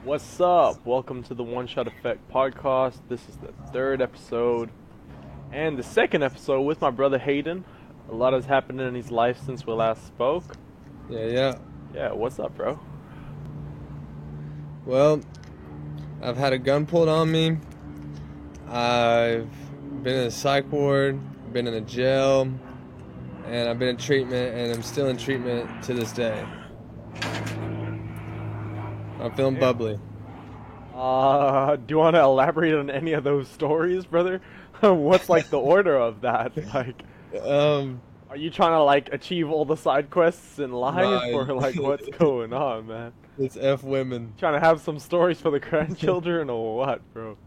What's up? Welcome to the One Shot Effect podcast. This is the third episode and the second episode with my brother Hayden. A lot has happened in his life since we last spoke. Yeah. Yeah, what's up, bro? Well, I've had a gun pulled on me. I've been in a psych ward, been in a jail, and I've been in treatment, and I'm still in treatment to this day. I'm feeling bubbly. Do you want to elaborate on any of those stories, brother? What's like the order of that? Like, are you trying to like achieve all the side quests in life, or like what's going on, man? It's F women. Trying to have some stories for the grandchildren, or what, bro?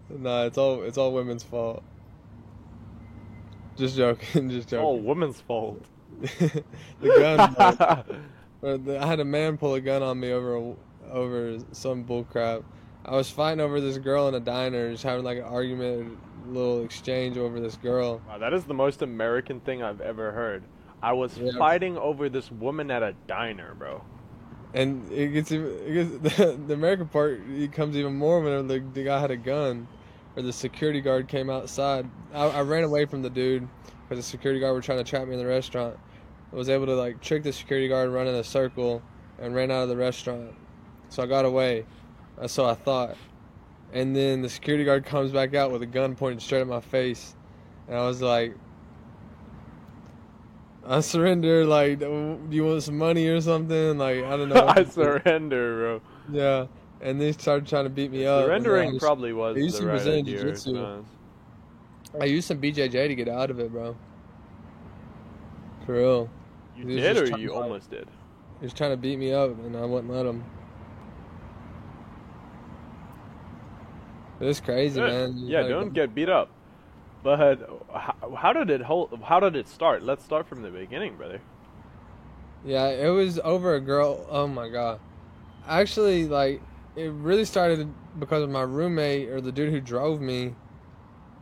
Nah, it's all women's fault. Just joking, just joking. Oh, women's fault. The gun. I had a man pull a gun on me over some bull crap. I was fighting over this girl in a diner, just having like an argument, a little exchange over this girl. Wow, that is the most American thing I've ever heard. I was fighting over this woman at a diner, bro. And the American part, it comes even more when the guy had a gun, or the security guard came outside. I ran away from the dude because the security guard were trying to trap me in the restaurant. I was able to like trick the security guard, run in a circle, and ran out of the restaurant. So I got away. So I thought. And then the security guard comes back out with a gun pointed straight at my face. And I was like, I surrender, like, do you want some money or something? Like, I don't know. I surrender, bro. Yeah. And they started trying to beat me up. Surrendering probably was the right idea. Jiu-jitsu. I used some BJJ to get out of it, bro. For real. You did, or you almost did? He was trying to beat me up, and I wouldn't let him. It's crazy, man. Yeah, don't get beat up. But how did it start? Let's start from the beginning, brother. Yeah, it was over a girl. Oh my god. Actually, like, it really started because of my roommate, or the dude who drove me,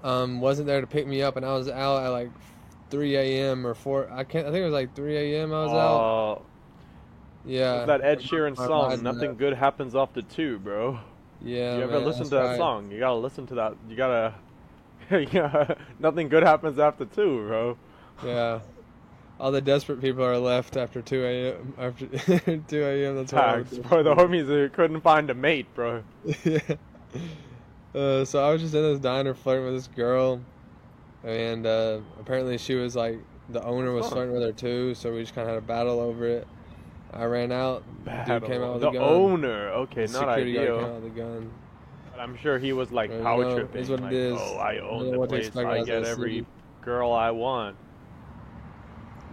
wasn't there to pick me up, and I was out at like 3 a.m. or 4. I think it was like 3 a.m. I was out. Yeah. That Ed Sheeran song, "Nothing Good Happens After 2," bro. Yeah. You ever listen to that song? You gotta listen to that. You gotta. Yeah, nothing good happens after 2, bro. Yeah. All the desperate people are left after 2 a.m. After 2 a.m. That's facts, bro. The homies who couldn't find a mate, bro. Yeah. So I was just in this diner flirting with this girl, and apparently she was like, the owner was flirting with her too. So we just kind of had a battle over it. I ran out. Dude came out with a gun. The owner, okay, the not security ideal. guard came out with a gun. But I'm sure he was like power tripping. Is what like, it is. Oh, I own the place. I get every girl I want.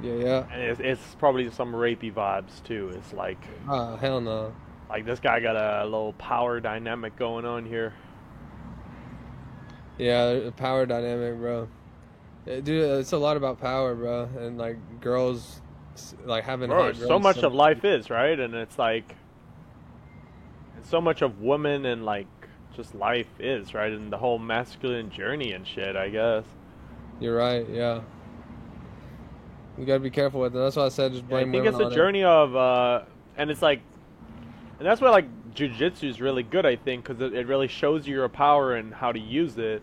Yeah. And it's probably some rapey vibes too. It's like, hell no. Like this guy got a little power dynamic going on here. Yeah, the power dynamic, bro. Dude, it's a lot about power, bro, and like girls, like having. Bro, so much of life is, right, and it's like, and so much of women and like just life is, right, and the whole masculine journey and shit, I guess. You're right. Yeah. You gotta be careful with it. That's why I said just blame women. I think it's a journey of, and it's like, and that's why like jiu-jitsu is really good, I think, because it really shows you your power and how to use it.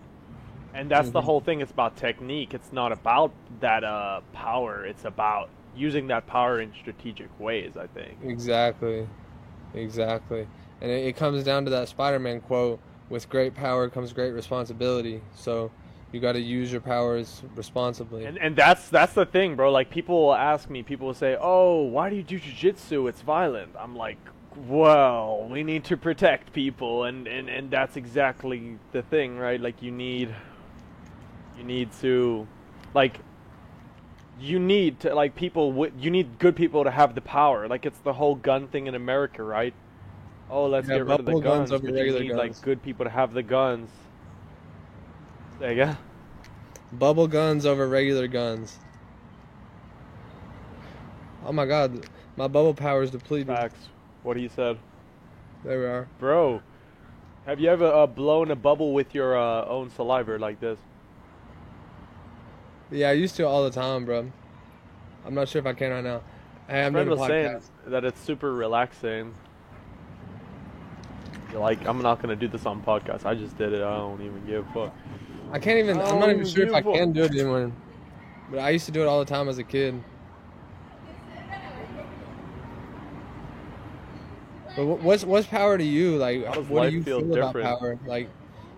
And that's the whole thing. It's about technique. It's not about that power. It's about using that power in strategic ways, I think. Exactly. And it comes down to that Spider-Man quote, with great power comes great responsibility. So you got to use your powers responsibly. And that's the thing, bro. Like, people will ask me, people will say, oh, why do you do jiu-jitsu? It's violent. I'm like, well, we need to protect people. And that's exactly the thing, right? Like, you need to, like, you need good people to have the power. Like, it's the whole gun thing in America, right? Oh, let's get rid of the guns, but you need, like, good people to have the guns. There you go. Bubble guns over regular guns. Oh my god, my bubble power is depleted. Facts. What he said. There we are. Bro, have you ever blown a bubble with your own saliva like this? Yeah, I used to all the time, bro. I'm not sure if I can right now. Hey, I'm doing a podcast. Saying that it's super relaxing. You're like, I'm not gonna do this on podcast. I just did it. I don't even give a fuck. I can't even. I I'm don't not even even sure if give I a fuck. can do it anymore. But I used to do it all the time as a kid. But what's power to you? Like, How does what life do you feel feel about different? power? Like,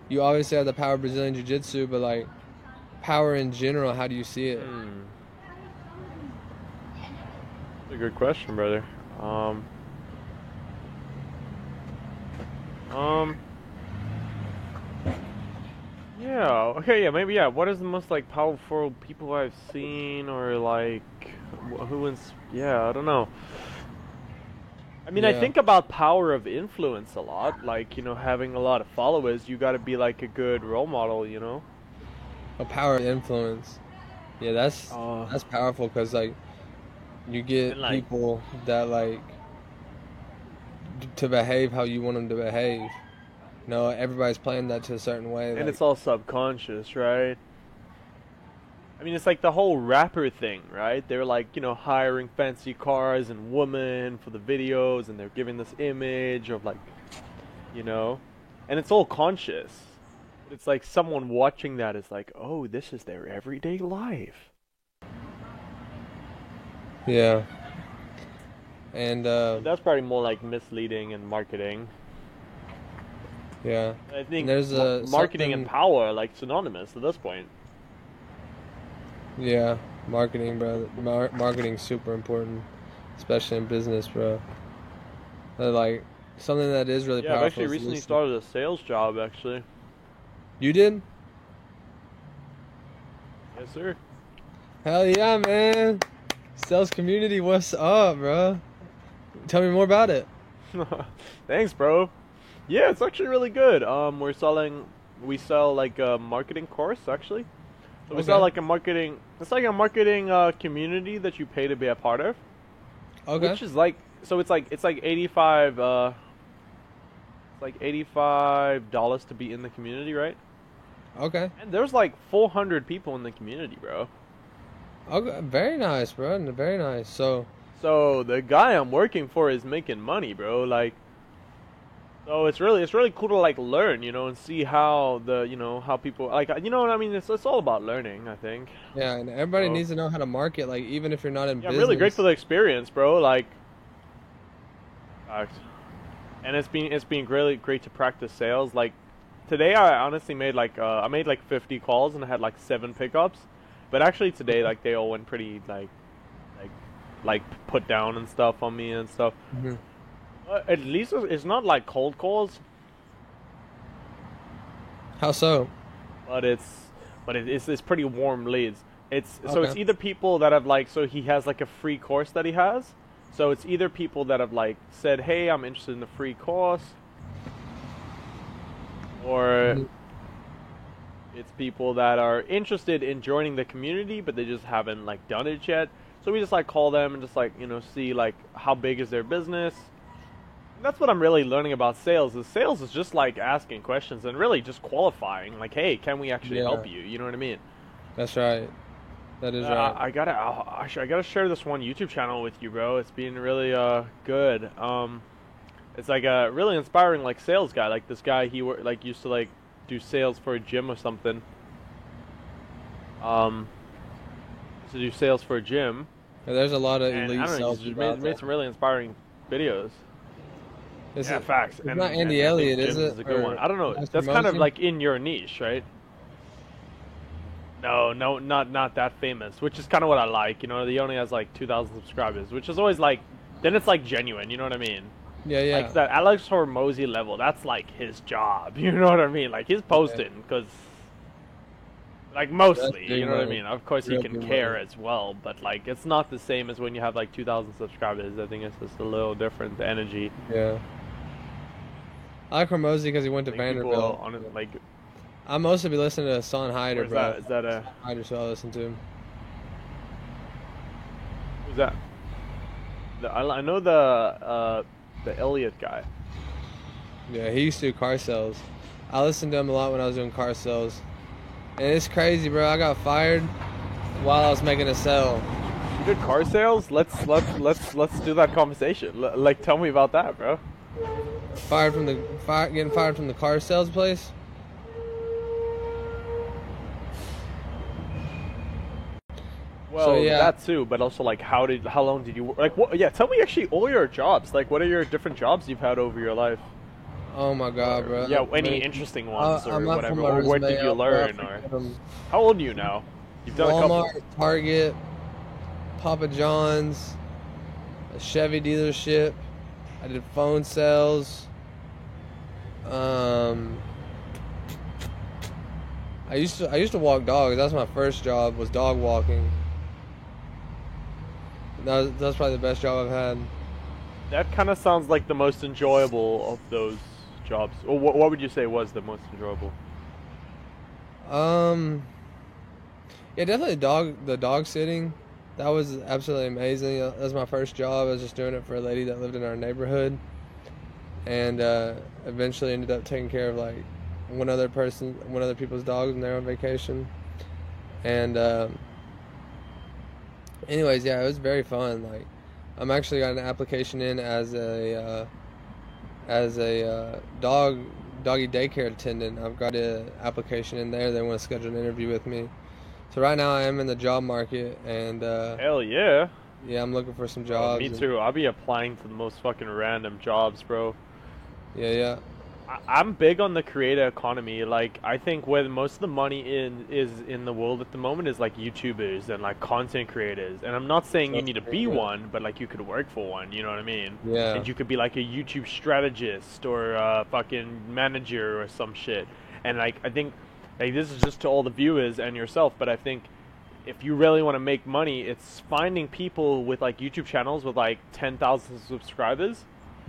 you obviously have the power of Brazilian Jiu-Jitsu, but like, power in general, how do you see it? That's a good question, brother. Yeah. Okay. Yeah. Maybe. Yeah. What is the most like powerful people I've seen, or like Yeah. I don't know. I mean, I Yeah, think about power of influence a lot. Like, having a lot of followers, you got to be like a good role model. a power of influence. Yeah, Uh, that's powerful because like you and get like, people that like to behave how you want them to behave. No, everybody's playing that to a certain way. and Like, it's all subconscious, right? I mean, it's like the whole rapper thing, right? They're like, hiring fancy cars and women for the videos, and they're giving this image of like, you know, and it's all conscious. It's like someone watching that is like, oh, this is their everyday life. yeah, and That's probably more like misleading and marketing. yeah, I think and there's marketing and something. power are like synonymous at this point. Yeah, marketing, bro. Marketing's super important, especially in business, bro. Like something that is really Yeah, I've powerful actually is recently listening. started a sales job, actually. You did? Yes, sir. Hell yeah, man! Sales community, what's up, bro? Tell me more about it. Thanks, bro. Yeah, it's actually really good. We sell like a marketing course, actually. So we sell Okay. like it's like a marketing community that you pay to be a part of, Okay. which is like, so it's like 85, it's like $85 to be in the community, right? Okay. And there's like 400 people in the community, bro. Okay. Very nice, bro. Very nice. So the guy I'm working for is making money, bro. Like, so it's really cool to like learn, and see how how people like, what I mean. It's all about learning, I think. yeah, and everybody So needs to know how to market. Like, even if you're not in yeah, I'm business. really grateful for the experience, bro. Like, fact. And it's been really great to practice sales. Like today, I honestly made like I made like 50 calls and I had like 7 pickups. But actually today, like they all went pretty like like put down and stuff on me and stuff. Mhm. At least it's not like cold calls, How so? but it's pretty warm leads. So it's Okay. either people that have like, so he has like a free course that he has. So it's either people that have like said, "Hey, I'm interested in the free course," or Mhm. it's people that are interested in joining the community but they just haven't like done it yet. So we just like call them and just like, see like how big is their business. That's what I'm really learning about sales. Sales is just like asking questions and really just qualifying. Like, hey, can we actually Yeah. help you? You know what I mean? That's right. That is right. I gotta share this one YouTube channel with you, bro. It's been really good. It's like a really inspiring like sales guy. Like this guy, like used to like do sales for a gym or something. Used to do sales for a gym, Yeah, there's a lot of and I elite don't know, sales he's just people out made there. some really inspiring videos. Is Yeah, it? facts. It's And, not Andy and I think Elliott, is gyms it? is a good Or one. I don't know. Master That's kind of Mosi? like in your niche, right? No, not that famous. Which is kind of what I like. He only has like 2,000 subscribers, which is always like, then it's like genuine. You know what I mean? Yeah, yeah. Like that Alex Hormozy level. That's like his job. You know what I mean? Like he's posting because, like mostly, big you know what I money. mean. Of course, he Real can big care money. as well, but like it's not the same as when you have like 2,000 subscribers. I think it's just a little different energy. Yeah. I like Hormozy because he went to I think people Vanderbilt. on it, like, I mostly be listening to Son Hyder, where's bro. that? Is that a Hyder, so I listen to him. who's that? I know the Elliot guy. Yeah, he used to do car sales. I listened to him a lot when I was doing car sales. And it's crazy, bro. I got fired while I was making a sale. You did car sales? Let's do that conversation. Like, tell me about that, bro. getting fired from the car sales place. Well, So, yeah. that too, but also like how long did you work? Like what? Yeah, tell me actually all your jobs. Like what are your different jobs you've had over your life? Oh my God, bro. Yeah, any Man, interesting ones or I'm not whatever. from my Or what resume did you up, bro. learn? Or how old are you now? You've done a couple. Walmart, Target, Papa John's, a Chevy dealership. I did phone sales. I used to walk dogs. That's my first job, was dog walking. That's probably the best job I've had. That kind of sounds like the most enjoyable of those jobs. Or what would you say was the most enjoyable? Yeah, definitely the dog sitting. That was absolutely amazing. That was my first job. I was just doing it for a lady that lived in our neighborhood, and eventually ended up taking care of like one other people's dogs when they were on vacation. And anyways, yeah, it was very fun. Like, I'm actually got an application in as a doggy daycare attendant. I've got an application in there. They want to schedule an interview with me. So right now I am in the job market, and Hell yeah. yeah, I'm looking for some Oh, jobs. me too. I'll be applying to the most fucking random jobs, bro. Yeah. I'm big on the creator economy. Like, I think where most of the money is in the world at the moment is like YouTubers and like content creators. And I'm not saying you need to be one, but like you could work for one. You know what I mean? Yeah. And you could be like a YouTube strategist or a fucking manager or some shit. And like I think, like this is just to all the viewers and yourself, but I think if you really want to make money, it's finding people with like YouTube channels with like 10,000 subscribers.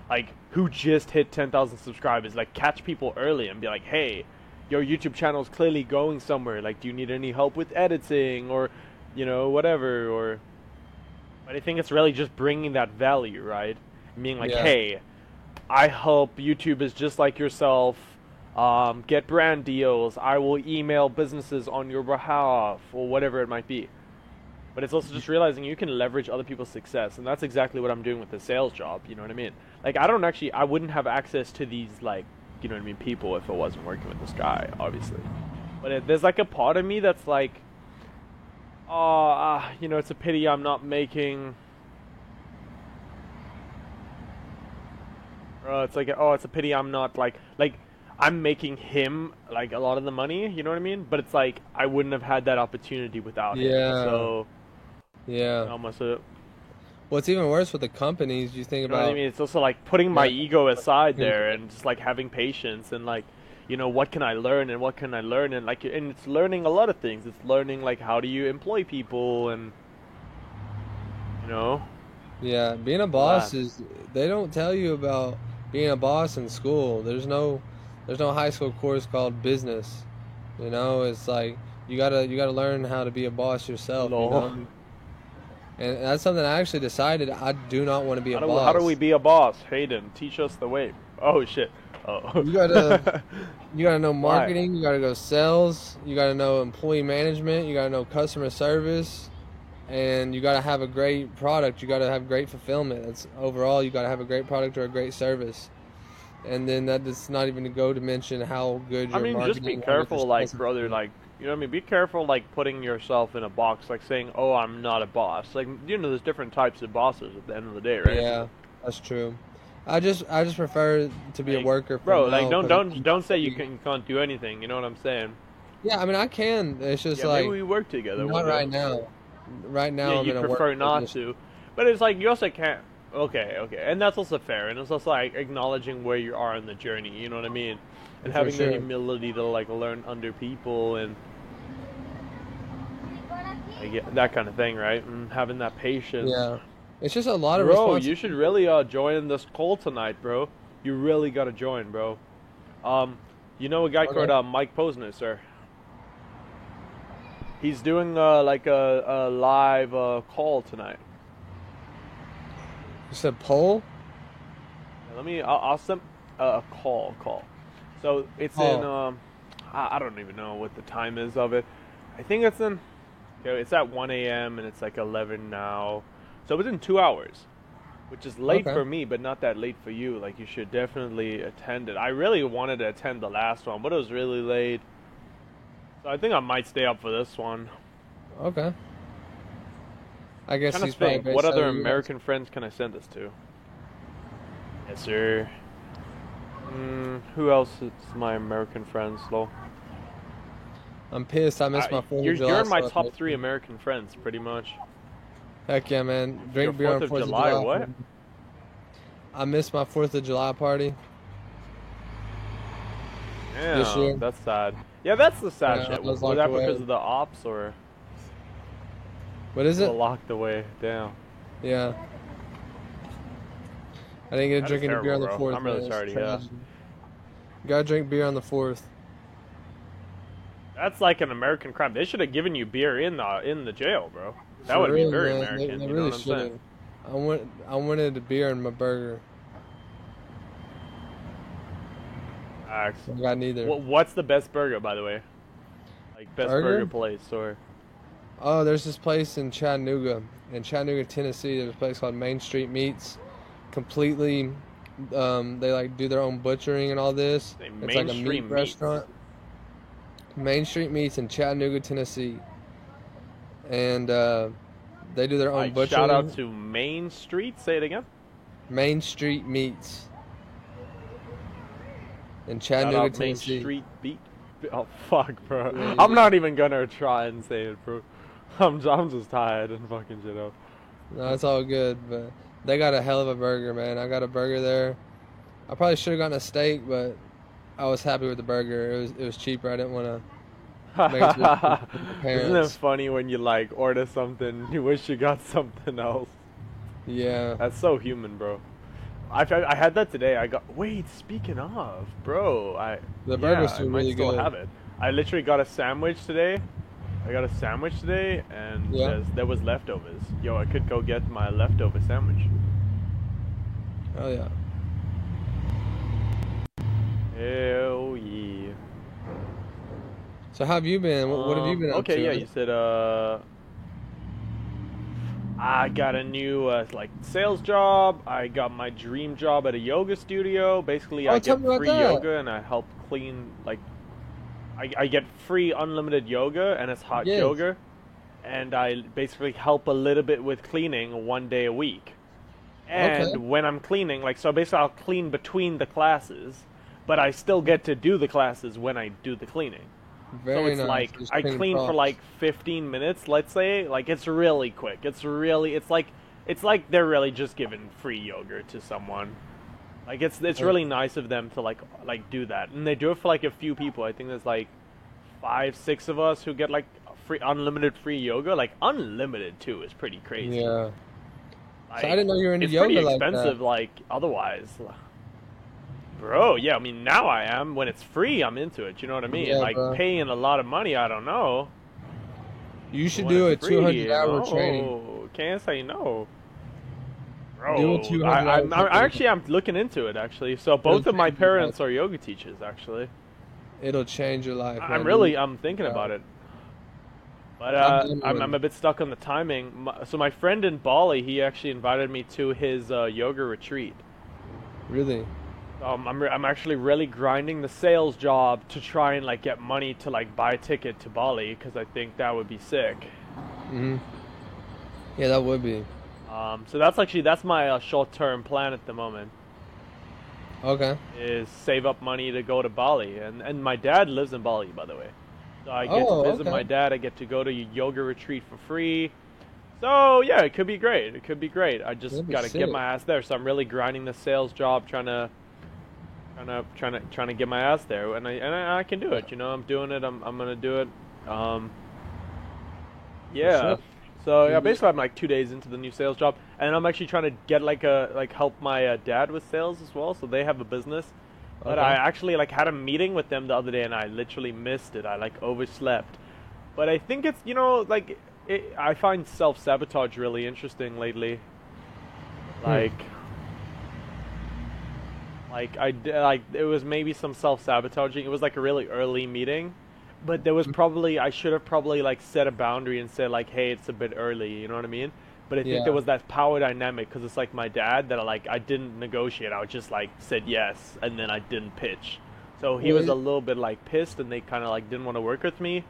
Like, who just hit 10,000 subscribers, like, catch people early and be like, hey, your YouTube channel is clearly going somewhere, like, do you need any help with editing, or, you know, whatever, or, but I think it's really just bringing that value, right, being like, Yeah. hey, I help YouTubers just like yourself, get brand deals, I will email businesses on your behalf, or whatever it might be. But it's also just realizing you can leverage other people's success, and that's exactly what I'm doing with the sales job, you know what I mean? Like, I wouldn't have access to these, like, you know what I mean, people if I wasn't working with this guy, obviously. But there's, like, a part of me that's like, oh, you know, it's a pity I'm not making... it's like, oh, it's a pity I'm not, like, I'm making him, like, a lot of the money, you know what I mean? But it's like, I wouldn't have had that opportunity without him, Yeah. so... Yeah. Almost What's even worse with the companies, you think you know about. what I mean? It's also like putting my Yeah. ego aside there and just like having patience and like, you know, what can I learn and what can I learn, and like, and it's learning a lot of things. It's learning like how do you employ people, and you know. Yeah, being a boss that. is. They don't tell you about being a boss in school. There's no high school course called business. You know, it's like you gotta learn how to be a boss yourself. You Lol. know? And that's something I actually decided I do not want to be a How boss. do we be a boss? Hayden, teach us the way. Oh shit. Oh. You gotta know Why? marketing. You gotta go sales. You gotta know employee management. You gotta know customer service, and you gotta have a great product. You gotta have great fulfillment. That's overall. You gotta have a great product or a great service, and then that does not even go to mention how good your I mean, marketing. just be and careful, your like, sales- brother, like, you know what I mean? Be careful, like, putting yourself in a box, like saying, oh, I'm not a boss. Like, you know, there's different types of bosses at the end of the day, right? Yeah, that's true. I just prefer to be a Like, worker. For bro, now, like, 'cause don't say you can't do anything, you know what I'm saying? Yeah, I mean I can. It's just Yeah, like maybe we work together not one day. right now. Right now, Yeah, I'm you in a work prefer not position. to. But it's like, you also can't... Okay, and that's also fair, and it's also, like, acknowledging where you are in the journey, you know what I mean? And For having sure. the humility to, like, learn under people and... Like, that kind of thing, right? And having that patience. Yeah, it's just a lot of Bro, responsibility. you should really join this call tonight, bro. You really gotta join, bro. You know a guy Okay. called Mike Posner, sir. He's doing like a live call tonight. You said poll? I'll send a call. So it's in Oh. I don't even know what the time is of it. I think it's in. It's at 1 a.m. and it's like 11 now. So it's in 2 hours. which is late Okay. for me, but not that late for you. Like you should definitely attend it. I really wanted to attend the last one, but it was really late. So I think I might stay up for this one. Okay. I guess Trying he's to probably think, what based out other of the US. American friends can I send this to? Yes, sir. Who else is my American friends, though? I'm pissed. I missed my 4th You're of July in my top celebration. 3 American friends, pretty much. Heck yeah, man. Your Drink beer 4th on of 4th of July, July. what? I missed my 4th of July party this Yeah, year. that's sad. Yeah, that's the sad Yeah, I shit. was Was locked that away. because of the ops or What is you were it? locked away? Damn. Yeah. I didn't get to That is drink any beer on the terrible, bro. 4th, I'm really man. sorry It's to hear that. tragic. Gotta drink beer on the 4th. That's like an American crime. They should have given you beer in the jail, bro. That For would be real, very man. American. They You know really what I'm should saying? have. I wanted a beer and my burger. Facts. I got neither. What's the best burger, by the way? Like best burger place or? Oh, there's this place in Chattanooga, Tennessee. There's a place called Main Street Meats. Completely, they like do their own butchering and all this. Say It's like a Mainstream meat Meats. restaurant. Main Street Meats in Chattanooga, Tennessee, and they do their own Alright, butchering. shout out to Main Street. Say it again. Main Street Meats in Shout Chattanooga, out Main Tennessee. Street Beat. Oh fuck, bro. Yeah, I'm not even gonna try and say it, bro. I'm just tired and fucking shit up. No, it's all good, but they got a hell of a burger, man. I got a burger there. I probably should have gotten a steak, but I was happy with the burger. It was cheaper. I didn't want to. Makes me with the Isn't it parents. funny when you like order something, you wish you got something else? Yeah. That's so human, bro. I had that today. I got. Wait, speaking of, bro, The burger's I still might really still good. have it. I literally got a sandwich today. I got a sandwich today, and Yeah. there was leftovers. Yo, I could go get my leftover sandwich. Oh yeah. Hell yeah. So how have you been? What have you been up Okay, to? yeah, you said I got a new like sales job. I got my dream job at a yoga studio. Basically, Oh, I tell get me about free that. yoga and I help clean like I get free unlimited yoga and it's hot Yes. yoga, and I basically help a little bit with cleaning 1 day a week. And Okay. when I'm cleaning, like so basically I'll clean between the classes, but I still get to do the classes when I do the cleaning. Very So it's nice. like Just I clean clean for props. like 15 minutes, let's say. Like it's really quick. It's like they're really just giving free yogurt to someone. Like it's really nice of them to like do that. And they do it for like a few people. I think there's like 5, 6 of us who get like free unlimited free yoga. Like unlimited too is pretty crazy. Yeah. Like, So I didn't know you were into it's yoga pretty like that. expensive like otherwise. Bro, yeah, I mean now I am. When it's free, I'm into it. You know what I mean? Yeah, like bro. paying a lot of money, I don't know. You should When do a it's free, 200-hour training. no, can't say no. Bro, Do a 200 I'm hour actually I'm looking into it actually. So both of my change your life. parents are yoga teachers actually. It'll change your life. I'm man. thinking about it. But I'm I'm a bit stuck on the timing. So my friend in Bali, he actually invited me to his yoga retreat. Really. I'm actually really grinding the sales job to try and like get money to like buy a ticket to Bali because I think that would be sick. Mhm. Yeah, that would be. So that's my short-term plan at the moment Okay. is save up money to go to Bali, and my dad lives in Bali, by the way. So I get Oh, to visit okay. my dad. I get to go to a yoga retreat for free. So yeah, it could be great. It could be great. I just That'd be gotta get sick. my ass there. So I'm really grinding the sales job, trying to get my ass there, and I can do it. You know, I'm doing it. I'm gonna do it. Yeah. sure. So yeah, Mhm. basically I'm like 2 days into the new sales job, and I'm actually trying to get help my dad with sales as well. So they have a business, but Okay. I actually like had a meeting with them the other day, and I literally missed it. I like overslept, but I think it's I find self-sabotage really interesting lately. Like it was maybe some self-sabotaging. It was like a really early meeting, but there was probably I should have probably like set a boundary and said like, hey, it's a bit early. You know what I mean? But I think there Yeah. was that power dynamic because it's like my dad that I didn't negotiate. I just like said yes, and then I didn't pitch. So he was Well, a little bit like pissed, and they kind of like didn't want to work with me.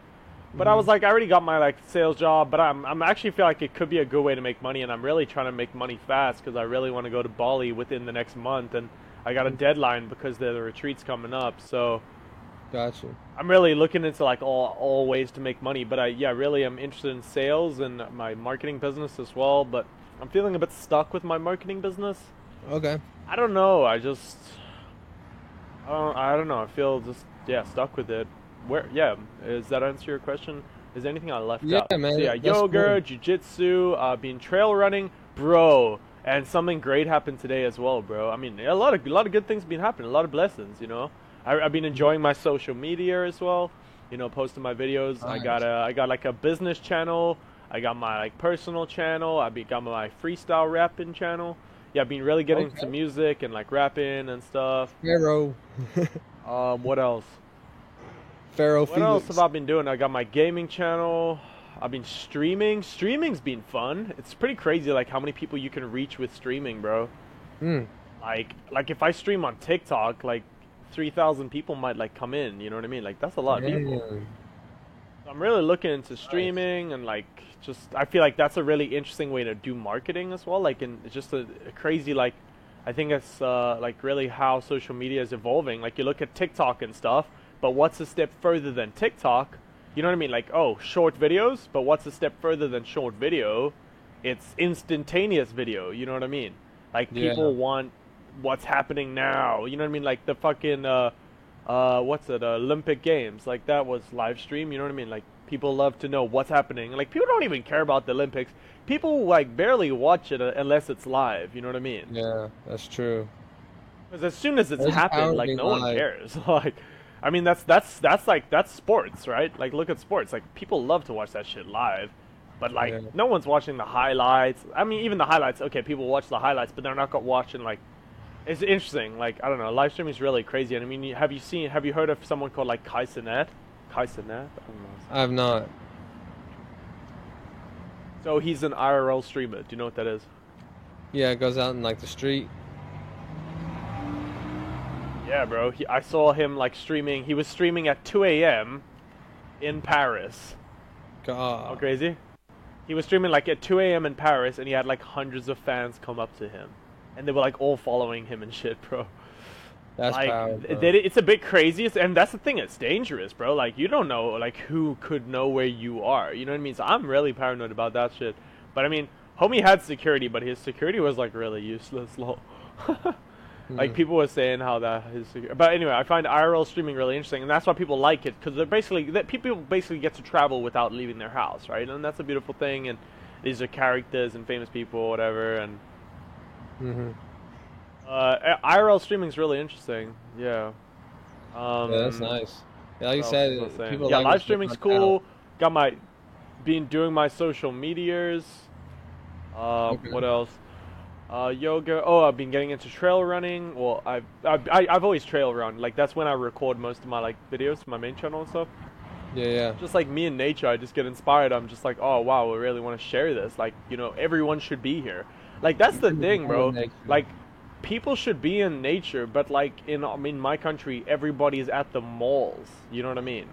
But I mm-hmm. was like, I already got my like sales job, but I'm actually feel like it could be a good way to make money, and I'm really trying to make money fast because I really want to go to Bali within the next month, and I got a deadline because the retreat's coming up. So Gotcha. I'm really looking into like all ways to make money. But I really am interested in sales and my marketing business as well. But I'm feeling a bit stuck with my marketing business. Okay. I don't know. I don't know. I feel just stuck with it. Where Does that answer your question? Is there anything I left Yeah, out? So man. yeah, That's yoga, cool. jiu-jitsu, been trail running, bro. And something great happened today as well, bro. I mean, a lot of good things been happening, a lot of blessings, you know. I've been enjoying my social media as well, you know, posting my videos. Nice. I got like a business channel. I got my like personal channel. Got my freestyle rapping channel. Yeah, I've been really getting into Okay. music and like rapping and stuff. Pharaoh. What else? Pharaoh What else have Felix. I been doing? I got my gaming channel. I've been streaming. Streaming's been fun. It's pretty crazy, like how many people you can reach with streaming, bro. Mm. Like if I stream on TikTok, like 3,000 people might like come in. You know what I mean? Like that's a lot of people. Damn. I'm really looking into Nice. streaming and like just I feel like that's a really interesting way to do marketing as well. Like and it's just a crazy like I think it's like really how social media is evolving. Like you look at TikTok and stuff, but what's a step further than TikTok? You know what I mean? Like oh, short videos, but what's a step further than short video? It's instantaneous video. You know what I mean? Like Yeah. people want what's happening now. You know what I mean? Like the fucking what's it Olympic Games, like that was live stream. You know what I mean? Like people love to know what's happening. Like people don't even care about the Olympics. People like barely watch it unless it's live. You know what I mean? Yeah. That's true. Because as soon as it's There's happened, power like being no one live. cares. Like I mean that's sports, right? Like look at sports. Like people love to watch that shit live. But like Yeah. no one's watching the highlights. I mean even the highlights, okay, people watch the highlights, but they're not watching like it's interesting. Like I don't know, live streaming is really crazy. And I mean, have you heard of someone called like Kai Cenat? Kai Cenat? I don't know. I have not. So he's an IRL streamer. Do you know what that is? Yeah, it goes out in like the street. Yeah, bro. I saw him like streaming. He was streaming at 2 a.m. in Paris. How God. crazy? He was streaming like at 2 a.m. in Paris, and he had like hundreds of fans come up to him, and they were like all following him and shit, bro. That's Like power, bro. it's a bit crazy, and that's the thing. It's dangerous, bro. Like you don't know, like who could know where you are. You know what I mean? So I'm really paranoid about that shit. But I mean, homie had security, but his security was like really useless. Lol. Like Mm. people were saying how but anyway, I find IRL streaming really interesting, and that's why people like it because people basically get to travel without leaving their house, right? And that's a beautiful thing. And these are characters and famous people, or whatever, and. Mm-hmm. IRL streaming is really interesting. Yeah. Yeah, that's nice. Yeah, like you What else was I said, saying? people Yeah, like live this shit streaming's on out. cool. Got my been doing my social medias. Okay. What else? Yoga. Oh, I've been getting into trail running. Well, I've always trail run. Like that's when I record most of my like videos for my main channel and stuff. Yeah, yeah. Just like me and nature, I just get inspired. I'm just like, oh wow, I really want to share this. Like you know, everyone should be here. Like that's the thing, All of bro. nature. Like people should be in nature, but like in my country, everybody's at the malls. You know what I mean?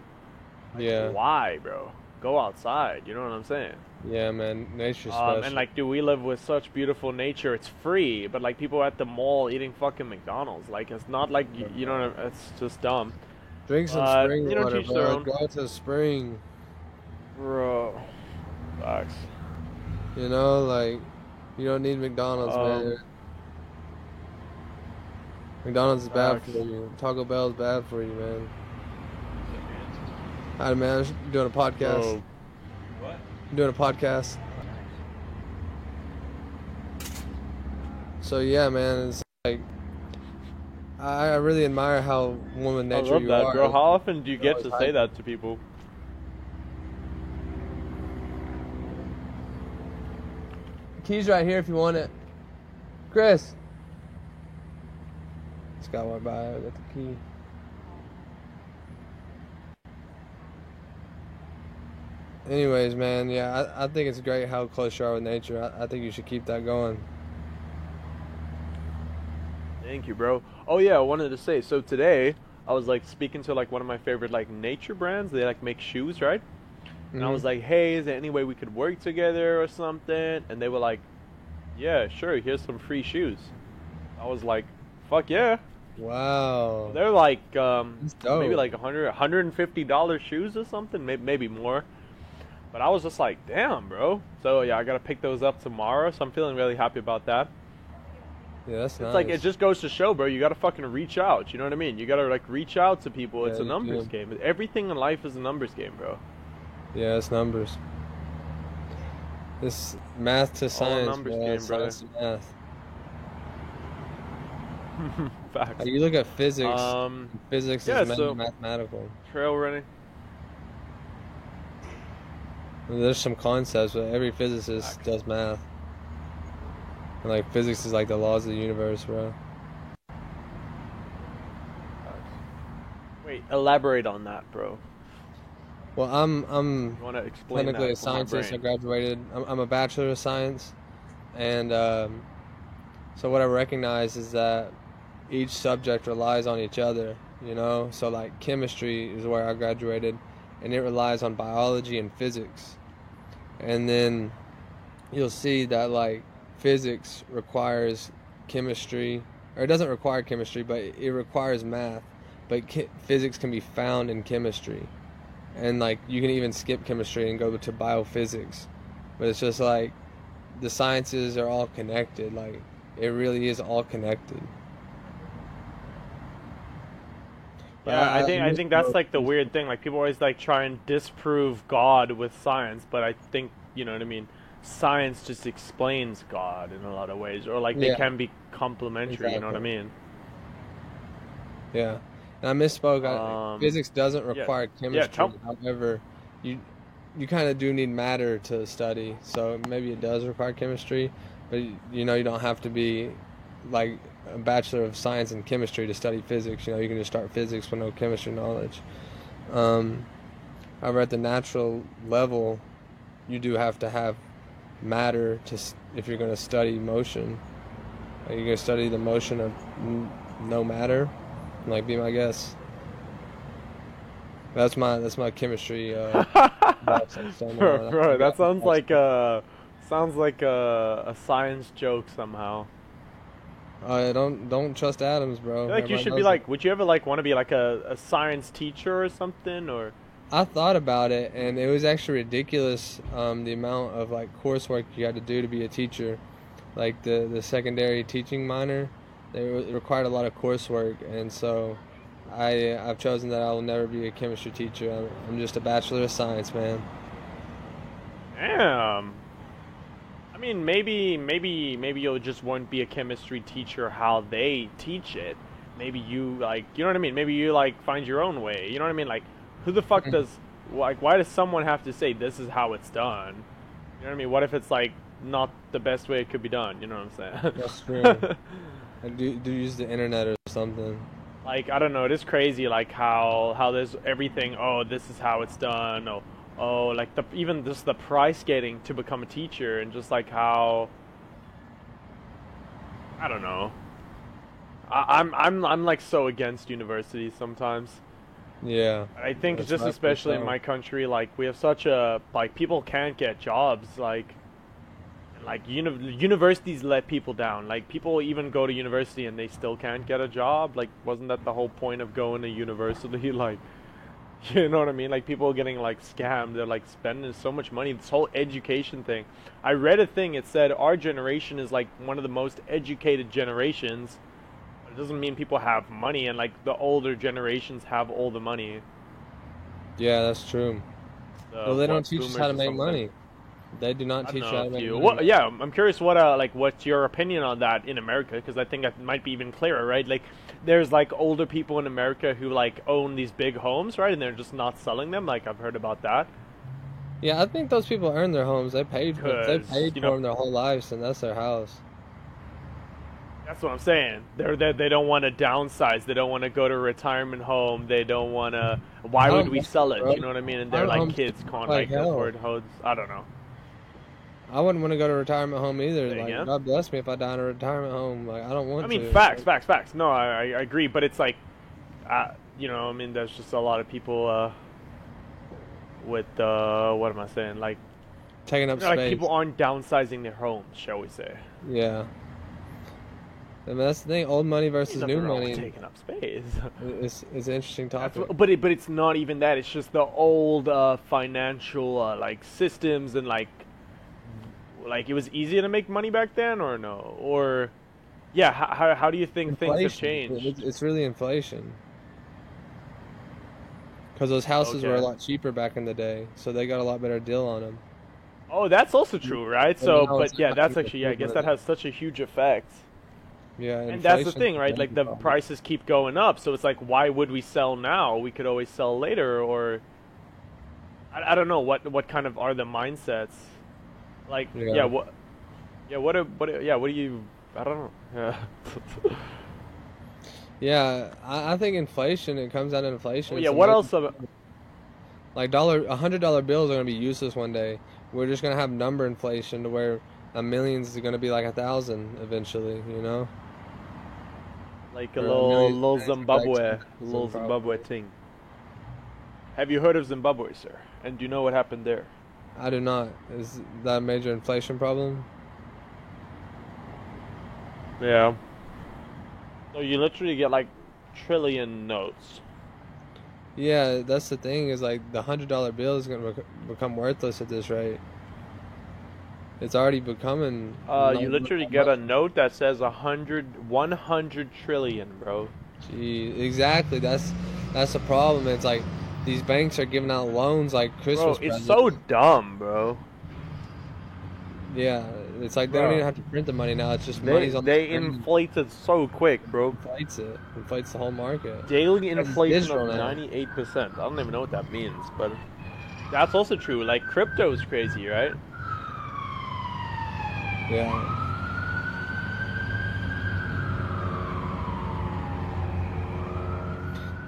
Yeah. Why, bro? Go outside. You know what I'm saying? Yeah, man. Nature's And special. like, do we live with such beautiful nature? It's free, but like people at the mall eating fucking McDonald's. Like it's not like you know, it's just dumb. Drink some But spring you know, water, teach their bro. own, Go out to the spring. bro. Facts. You know, like, you don't need McDonald's, man. McDonald's is bad Facts. for you. Taco Bell is bad for you, man. Alright, man. I'm doing a podcast. Bro, I'm doing a podcast. So, yeah, man. It's like, I really admire how woman I nature love you that, are. bro. How often do you get always to say hype. that to people? Key's right here if you want it. Chris. This guy went by. I got the key. anyways, man, yeah, I think it's great how close you are with nature. I think you should keep that going. Thank you, bro. Oh yeah, I wanted to say. So today I was like speaking to like one of my favorite like nature brands. They like make shoes, right? And I Hmm. was like, hey, is there any way we could work together or something? And they were like, yeah, sure. Here's some free shoes. I was like, fuck yeah. Wow, They're like that's maybe dope. like $150 shoes or something, maybe more. But I was just like, damn, bro. So yeah, I gotta pick those up tomorrow. So I'm feeling really happy about that. Yeah, that's It's like it nice. just goes to show, bro. You gotta fucking reach out. You know what I mean? You gotta like reach out to people. Yeah, It's a you numbers do. game. Everything in life is a numbers game, bro. Yeah, it's numbers. It's math to All a science, numbers bro. game, It's brother. science to math. Facts. Like, you look at physics. Um, Physics is yeah. mainly So mathematical. trail running. There's some concepts, but every physicist Facts. does math. And like physics is like the laws of the universe, bro. Facts. Wait, elaborate on that, bro. Well, I'm You wanna explain technically that a for my scientist. I brain? graduated. I'm a bachelor of science, and so what I recognize is that each subject relies on each other. You know, so like chemistry is where I graduated, and it relies on biology and physics. And then you'll see that like physics requires chemistry, or it doesn't require chemistry, but it requires math. But physics can be found in chemistry, and like you can even skip chemistry and go to biophysics. But it's just like the sciences are all connected. Like it really is all connected. But Yeah, I miss think that's both. like the weird thing. Like people always like try and disprove God with science, but I think you know what I mean. Science just explains God in a lot of ways, or like they Yeah, can be complementary. You know what I exactly. mean? Yeah, and I misspoke. Um, Physics doesn't yeah, require yeah. chemistry. However, you you kind of do need matter to study, so maybe it does require chemistry. But you know, you don't have to be like a bachelor of science in chemistry to study physics. You know, you can just start physics with no chemistry knowledge. Um, However, at the natural level, you do have to have matter if you're going to study motion. Like you're going to study the motion of no matter. Like, be my guess. That's my chemistry box I'm standing bro, on. I bro, that got sounds like a science joke somehow. don't trust atoms, I bro. feel like you Everybody should be knows that. like, would you ever like want to be like a science teacher or something, or I thought about it, and it was actually ridiculous. The amount of like coursework you had to do to be a teacher, like the secondary teaching minor, it required a lot of coursework, and so I've chosen that I will never be a chemistry teacher. I'm just a bachelor of science, man. damn. I mean, maybe you just won't be a chemistry teacher how they teach it. Maybe you like, you know what I mean? Maybe you like find your own way. You know what I mean? Like, who the fuck does like? Why does someone have to say this is how it's done? You know what I mean? What if it's like not the best way it could be done? You know what I'm That's true. saying? I do use the internet or something. Like I don't know, it is crazy like how there's everything. Oh, this is how it's done. Oh, like the even just the price getting to become a teacher and just like how I don't know. I'm like so against universities sometimes. Yeah, I think that's just rightfully especially in so. my country, like we have such a like people can't get jobs, like universities let people down. Like people even go to university and they still can't get a job. Like wasn't that the whole point of going to university? Like you know what I mean? Like people are getting like scammed. They're like spending so much money. This whole education thing. I read a thing. It said our generation is like one of the most educated generations. It doesn't mean people have money, and like the older generations have all the money. Yeah, that's true. The Well, they don't what teach us how boomers to or make something. money. They do not I don't teach you how know to if make you. money. What? Yeah, I'm curious. What? Like, what's your opinion on that in America? Because I think that might be even clearer, right? Like, there's like older people in America who like own these big homes, right? And they're just not selling them. Like, I've heard about that. Yeah, I think those people earn their homes. They paid for. If they Because paid you for know, them their whole lives, and that's their house. That's what I'm saying. They don't want to downsize. They don't want to go to a retirement home. They don't want to. Why I would don't we know, sell it? bro. You know what I mean? And I they're don't like know. kids can't Like like hell. afford homes. I don't know. I wouldn't want to go to a retirement home either. Say Like, again? God bless me if I die in a retirement home. Like, I don't want I mean, to. facts. No, I agree. But it's like, you know, I mean, there's just a lot of people with what am I saying? Like, Taking up you know, like space. people aren't downsizing their homes, shall we say? Yeah. I mean, that's the thing. Old money versus There's new nothing wrong with money. taking up space. It's an interesting topic. But it's not even that. It's just the old financial like systems and like it was easier to make money back then, or no? Or yeah, how do you think things have Inflation. changed? It's really inflation. Because those houses were a Okay. lot cheaper back in the day, so they got a lot better deal on them. Oh, that's also true, right? And So, now it's but yeah, not that's cheaper actually, yeah, I than guess it that is. has such a huge effect. Yeah, And that's the inflation thing, is right? a Like the problem. prices keep going up, so it's like, why would we sell now? We could always sell later, or I don't know what kind of are the mindsets? Like, Yeah. yeah, what do you? I don't know. Yeah. Yeah, I think inflation. It comes down to inflation. Oh, It's yeah. a What major- else? Like $100 bills are gonna be useless one day. We're just gonna have number inflation to where a million's gonna be like 1,000 eventually. You know. Like a Or a little million little times the Zimbabwe, price of little Zimbabwe. Zimbabwe thing. Have you heard of Zimbabwe, sir? And do you know what happened there? I do not. Is that a major inflation problem? Yeah. So you literally get like trillion notes. Yeah, that's the thing. Is like the $100 bill is gonna become worthless at this rate. It's already becoming. You literally get a note that says 100 trillion, bro. Gee, exactly. That's the problem. It's like these banks are giving out loans like Bro, Christmas it's presents. so dumb, bro. Yeah, it's like they Bro. don't even have to print the money now. It's just They money's on the they screen. inflate it so quick, bro. Inflates the whole market. Daily It's inflation digital of now. 98%. I don't even know what that means, but that's also true. Like crypto is crazy, right? Yeah.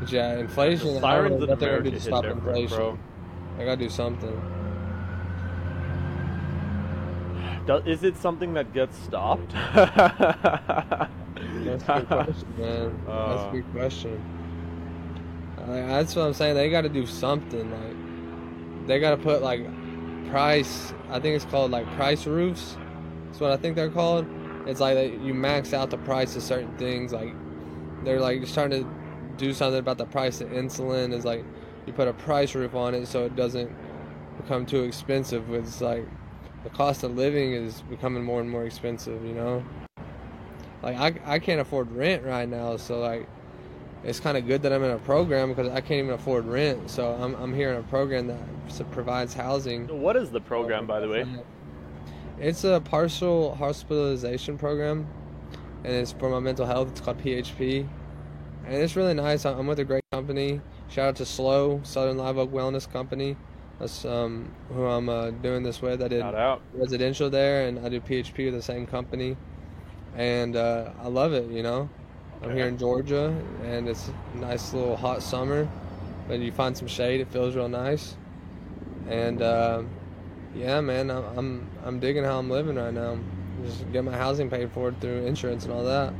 But yeah, inflation. The I don't sirens know in what they're gonna America do to hit stop different, inflation. bro. I gotta do something. Is it something that gets stopped? That's a good question, man. That's a good question. That's what I'm saying. They got to do something. Like, they got to put like price. I think it's called like price roofs. That's what I think they're called. It's like you max out the price of certain things. Like, they're like just trying to do something about the price of insulin. Is like you put a price roof on it so it doesn't become too expensive. It's like the cost of living is becoming more and more expensive. You know. Like I can't afford rent right now, so like it's kind of good that I'm in a program because I can't even afford rent. So I'm here in a program that provides housing. So what is the program, by the way? It's a partial hospitalization program, and it's for my mental health. It's called PHP, and it's really nice. I'm with a great company. Shout out to Slow, Southern Live Oak Wellness Company. That's who I'm doing this with. I did Shout out. residential there, and I do PHP with the same company. And I love it, you know. I'm Okay. here in Georgia, and it's a nice little hot summer, but you find some shade. It feels real nice, and yeah, man, I'm digging how I'm living right now. Just get my housing paid for through insurance and all that.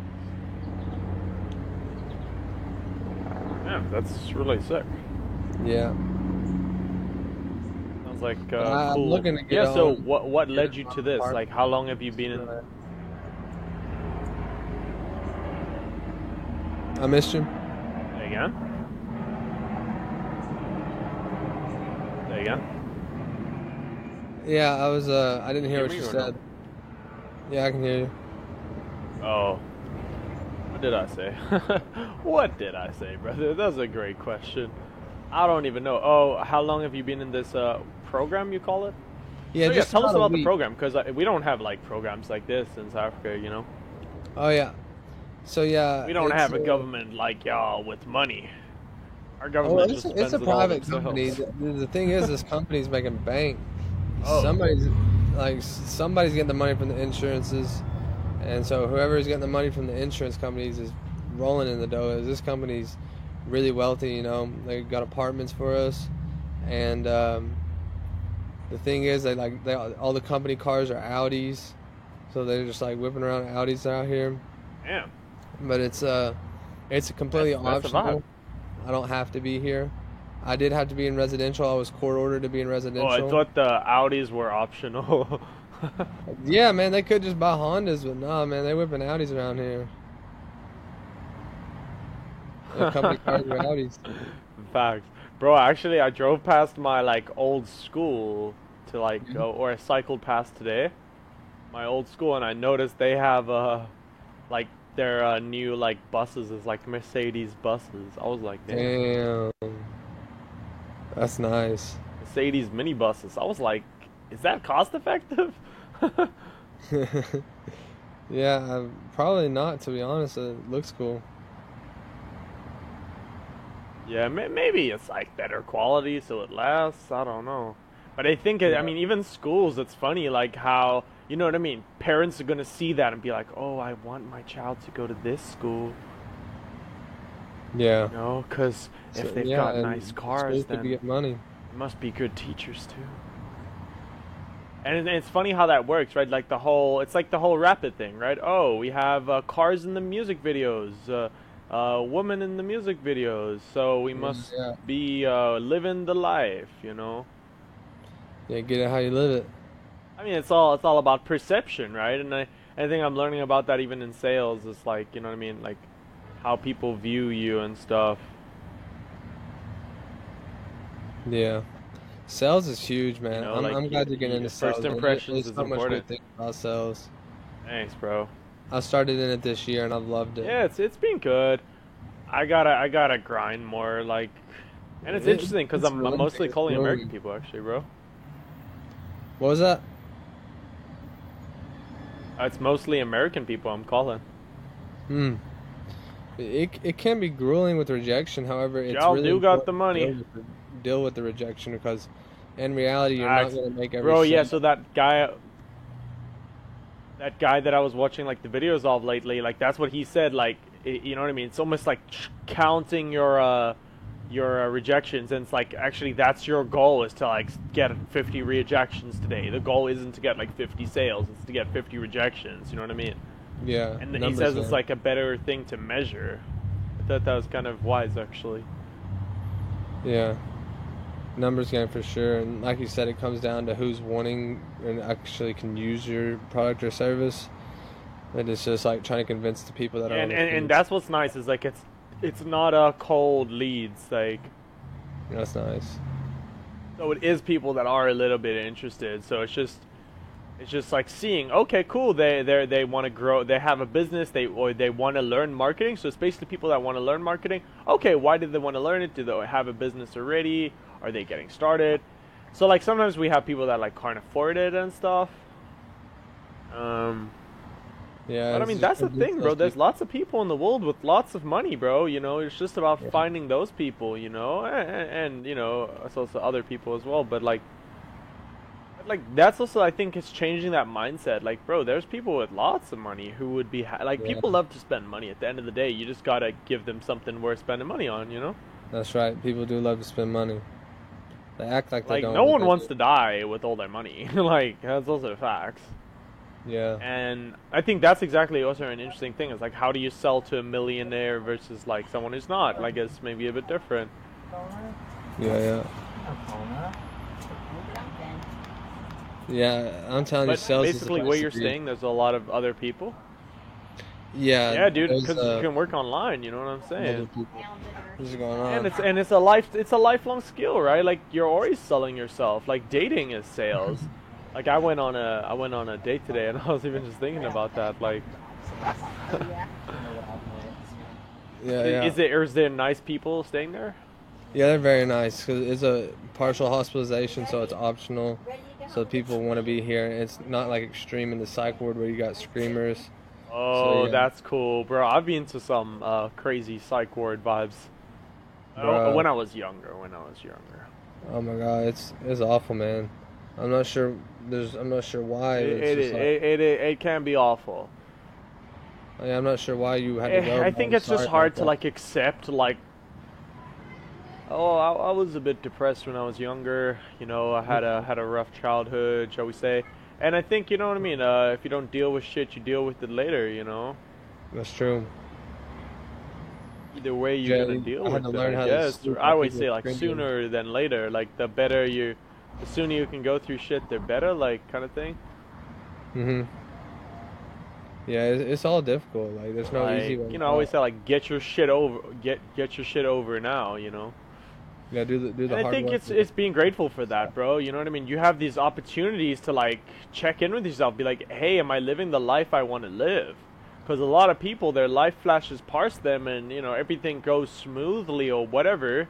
Yeah, that's really sick. Yeah, Sounds like I'm cool. looking to get Yeah. So on- what led you to this? Like, how long have you been in? I missed you. Say again. Say again. Yeah, I was. I didn't hear Hear what me you or no? said. Yeah, I can hear you. Oh. What did I say? What did I say, brother? That's a great question. I don't even know. Oh, how long have you been in this program, you call it? Yeah, So, just tell us a about the week. program, because we don't have like programs like this in South Africa, you know? Oh yeah. So yeah, We don't it's, have a government like y'all with money. Our Oh, government it's, just it's spends a it all private themselves. company. The thing is, this company's making bank. Oh. Somebody's getting the money from the insurances, And so whoever's getting the money from the insurance companies is rolling in the dough. This company's really wealthy, you know. They got apartments for us, and the thing is, all the company cars are Audis, so they're just like whipping around Audis out here. Damn. But it's completely That's the optional. vibe. I don't have to be here. I did have to be in residential. I was court ordered to be in residential. Oh, I thought the Audis were optional. Yeah, man, they could just buy Hondas, but nah, man, they whipping Audis around here. The company cars are Audis. Facts. Bro, actually, I drove past my, like, old school to, like, Mhm. go, or I cycled past today, my old school, and I noticed they have, like, their new, like, buses is, like, Mercedes buses. I was like, damn. Damn, that's nice. Mercedes minibuses. I was like, is that cost effective? Yeah, probably not, to be honest. It looks cool. Yeah, maybe it's like better quality so it lasts. I don't know. But I think, I Yeah. mean, even schools, it's funny, like how, you know what I mean? Parents are going to see that and be like, oh, I want my child to go to this school, Yeah. you know? Because So, if they've yeah, got and nice cars, schools could then get money. it must be good teachers too. And it's funny how that works, right? Like it's like the whole rapid thing, right? Oh, we have cars in the music videos, women in the music videos, so we must Yeah. be living the life, you know? Yeah, get it how you live it. I mean, it's all about perception, right? And I think I'm learning about that even in sales. It's like, you know what I mean? Like how people view you and stuff. Yeah. Sales is huge, You man. know, I'm like I'm glad you're getting into first sales, man. impressions There's is so much important. good things about sales. Thanks, bro. I started in it this year and I've loved it. Yeah, it's been good. I gotta grind more, like, and it's interesting because It's I'm mostly It's calling American growing. people actually, bro. What was that? It's mostly American people I'm calling. Hmm. It can be grueling with rejection. However, it's Y'all really do got important the to money, deal with the rejection because in reality, you're not Facts. going to make every Bro. Yeah, sale. so that guy that I was watching like the videos of lately, like that's what he said. Like, you know what I mean? It's almost like counting your rejections, and it's like actually that's your goal is to like get 50 rejections today. The goal isn't to get like 50 sales; it's to get 50 rejections. You know what I mean? Yeah, And he numbers says it's game. like a better thing to measure. I thought that was kind of wise, actually. Yeah, numbers game for sure. And like you said, it comes down to who's wanting and actually can use your product or service. And it's just like trying to convince the people that are on And the and, and fence. that's what's nice is like it's not a cold leads like. That's nice. So it is people that are a little bit interested. So it's just like seeing, okay, cool. They want to grow. They have a business. They want to learn marketing. So it's basically people that want to learn marketing. Okay, why did they want to learn it? Do they have a business already? Are they getting started? So like sometimes we have people that like can't afford it and stuff. Yeah, But I it's mean just that's the convince thing, those bro. There's people. lots of people in the world with lots of money, bro. You know, it's just about Yeah. finding those people. You know, and you know, it's also other people as well. But like that's also I think it's changing that mindset. Like, bro, there's people with lots of money who would be like Yeah, people love to spend money. At the end of the day, you just gotta give them something worth spending money on. You know, that's right. People do love to spend money. They act like they like don't, no but one they wants do. to die with all their money. Like that's also facts. Yeah, And I think that's exactly also an interesting thing. Is like how do you sell to a millionaire versus like someone who's not? Like it's maybe a bit different. yeah. Yeah, I'm telling you, But sales is the basically, place where to you're be. staying, there's a lot of other people. Yeah, Yeah, dude, there's because you can work online. You know what I'm other saying? people. What's going And on? it's a lifelong skill, right? Like you're always selling yourself. Like dating is sales. Like I went on a date today, and I was even just thinking about that. Like, Yeah, yeah. is there nice people staying there? Yeah, they're very nice because it's a partial hospitalization, so it's optional. So people want to be here. It's not like extreme in the psych ward where you got screamers. Oh, yeah. that's cool, bro. I've been to some crazy psych ward vibes. Bro. When I was younger. When I was younger. Oh my god, it's awful, man. I'm not sure. I'm not sure why. But it's just like, It can be awful. I'm not sure why you had to go. I But think I'm it's just sorry hard about to that. like accept like, oh, I was a bit depressed when I was younger. You know, I had a rough childhood, shall we say? And I think you know what I mean. If you don't deal with shit, you deal with it later. You know, That's true. either way, you're Yeah, gonna deal I had to with it, learn I how to guess. sleep I while always people say were like screaming. sooner than later. Like the sooner you can go through shit, the better. Like kind of thing. Hmm. Yeah, it's all difficult. Like, there's no easy Like way you know, I always out. say like get your shit over now. You know. You gotta do And the I hard think work. it's being grateful for that, bro. You know what I mean? You have these opportunities to like check in with yourself, be like, "Hey, am I living the life I want to live?" Because a lot of people, their life flashes past them, and you know everything goes smoothly or whatever.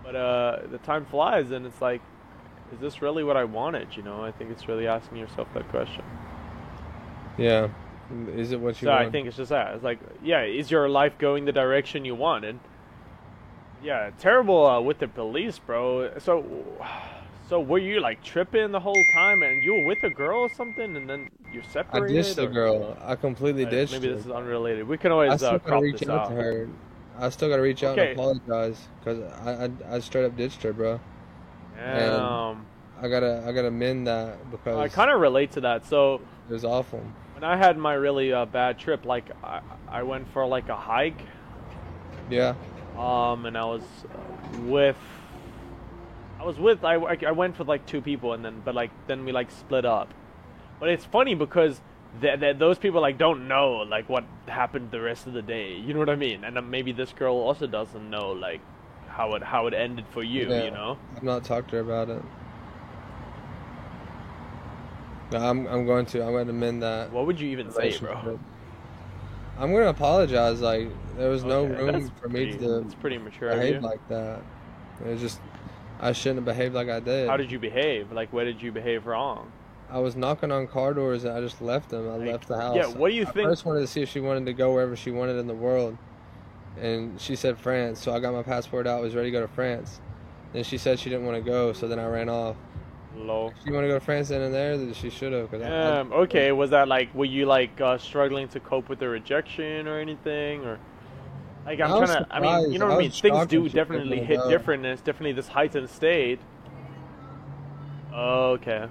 But the time flies, and it's like, is this really what I wanted? You know, I think it's really asking yourself that question. Yeah. Is it what you So I want? think it's just that. It's like, yeah, is your life going the direction you want? And yeah, terrible with the police, bro. So were you like tripping the whole time, and you were with a girl or something, and then you're I ditched separated, the or girl. I completely ditched maybe her. this is unrelated. We can I always still gotta crop reach this out to out. her. I still gotta reach out and Okay. apologize because I straight up ditched her, bro. And Um, I gotta mend that I because kind of relate to that. So it was awful. when I had my really bad trip, like I went for like a hike, Yeah. and with I went with like two people, and then we like split up. But it's funny because those people like don't know like what happened the rest of the day. You know what I mean? And then maybe this girl also doesn't know like how it ended for you. Yeah. You know? I've not talked to her about it. No, I'm going to mend that What would you even say, bro? relationship. I'm gonna apologize. Like, there was no Okay, room for me to that's pretty mature of behave you. like that. It was just I shouldn't have behaved like I did. How did you behave? Like, where did you behave wrong? I was knocking on car doors and I just left them. I Like, left the house. yeah, what do you I think? first wanted to see if she wanted to go wherever she wanted in the world, and she said France. So I got my passport out, was ready to go to France. Then she said she didn't want to go, so then I ran off. Low. If she wanted to go to France then and there, then she should have. Okay, was that like, were you like struggling to cope with the rejection or anything? Or like, I was I mean, you surprised. know what I I mean? was Things shocked do when she didn't definitely want to hit go. different, and it's definitely this heightened state. Okay.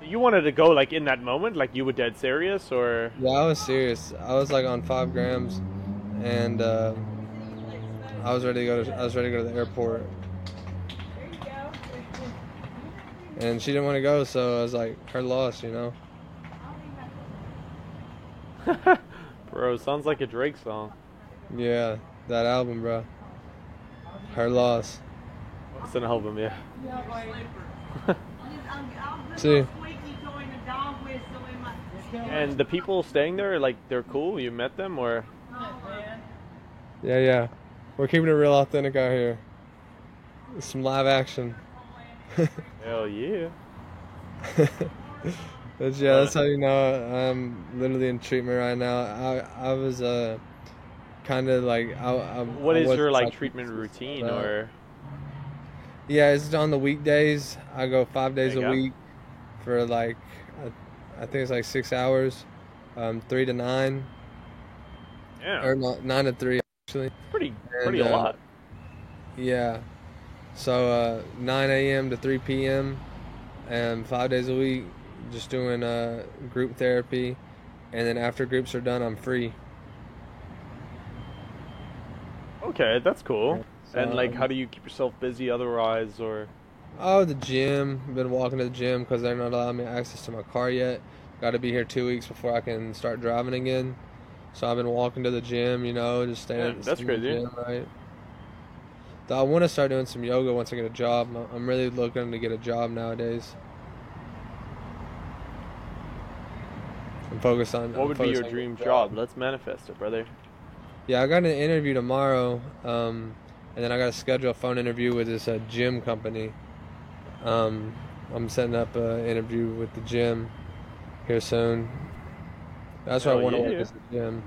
You wanted to go like in that moment, like you were dead serious, or Yeah, I was serious. I was like on 5 grams, and I was ready to go. I was ready to go to the airport, and she didn't want to go. So I was like, her loss, you know. bro, sounds like a Drake song. Yeah, that album, bro. Her loss. It's an album, yeah. See, And the people staying there, like, they're cool. You met them, or yeah. We're keeping it real authentic out here. Some live action. hell yeah. But yeah, that's how you know I'm literally in treatment right now. I was kind of like What I is was your like psyched treatment routine, about- or Yeah, it's on the weekdays. I go 5 days There you a go. week for like I think it's like 6 hours, 3 to 9 yeah, or not 9 to 3 actually. pretty And, a lot. Yeah, so 9 a.m. to 3 p.m. and 5 days a week, just doing group therapy, and then after groups are done, I'm free. Okay, that's cool. So, And like, how do you keep yourself busy otherwise, or Oh, the gym. Been walking to the gym because they're not allowing me access to my car yet. Got to be here 2 weeks before I can start driving again. So I've been walking to the gym, you know, just staying Yeah, at that's the crazy. gym, right? Though I want to start doing some yoga once I get a job. I'm really looking to get a job nowadays. I'm focused on. what I'm would be your focused on dream getting a job? Let's manifest it, brother. Yeah, I got an interview tomorrow, and then I got to schedule a phone interview with this gym company. I'm setting up an interview with the gym here soon. That's where I Hell want to yeah. work, is the gym.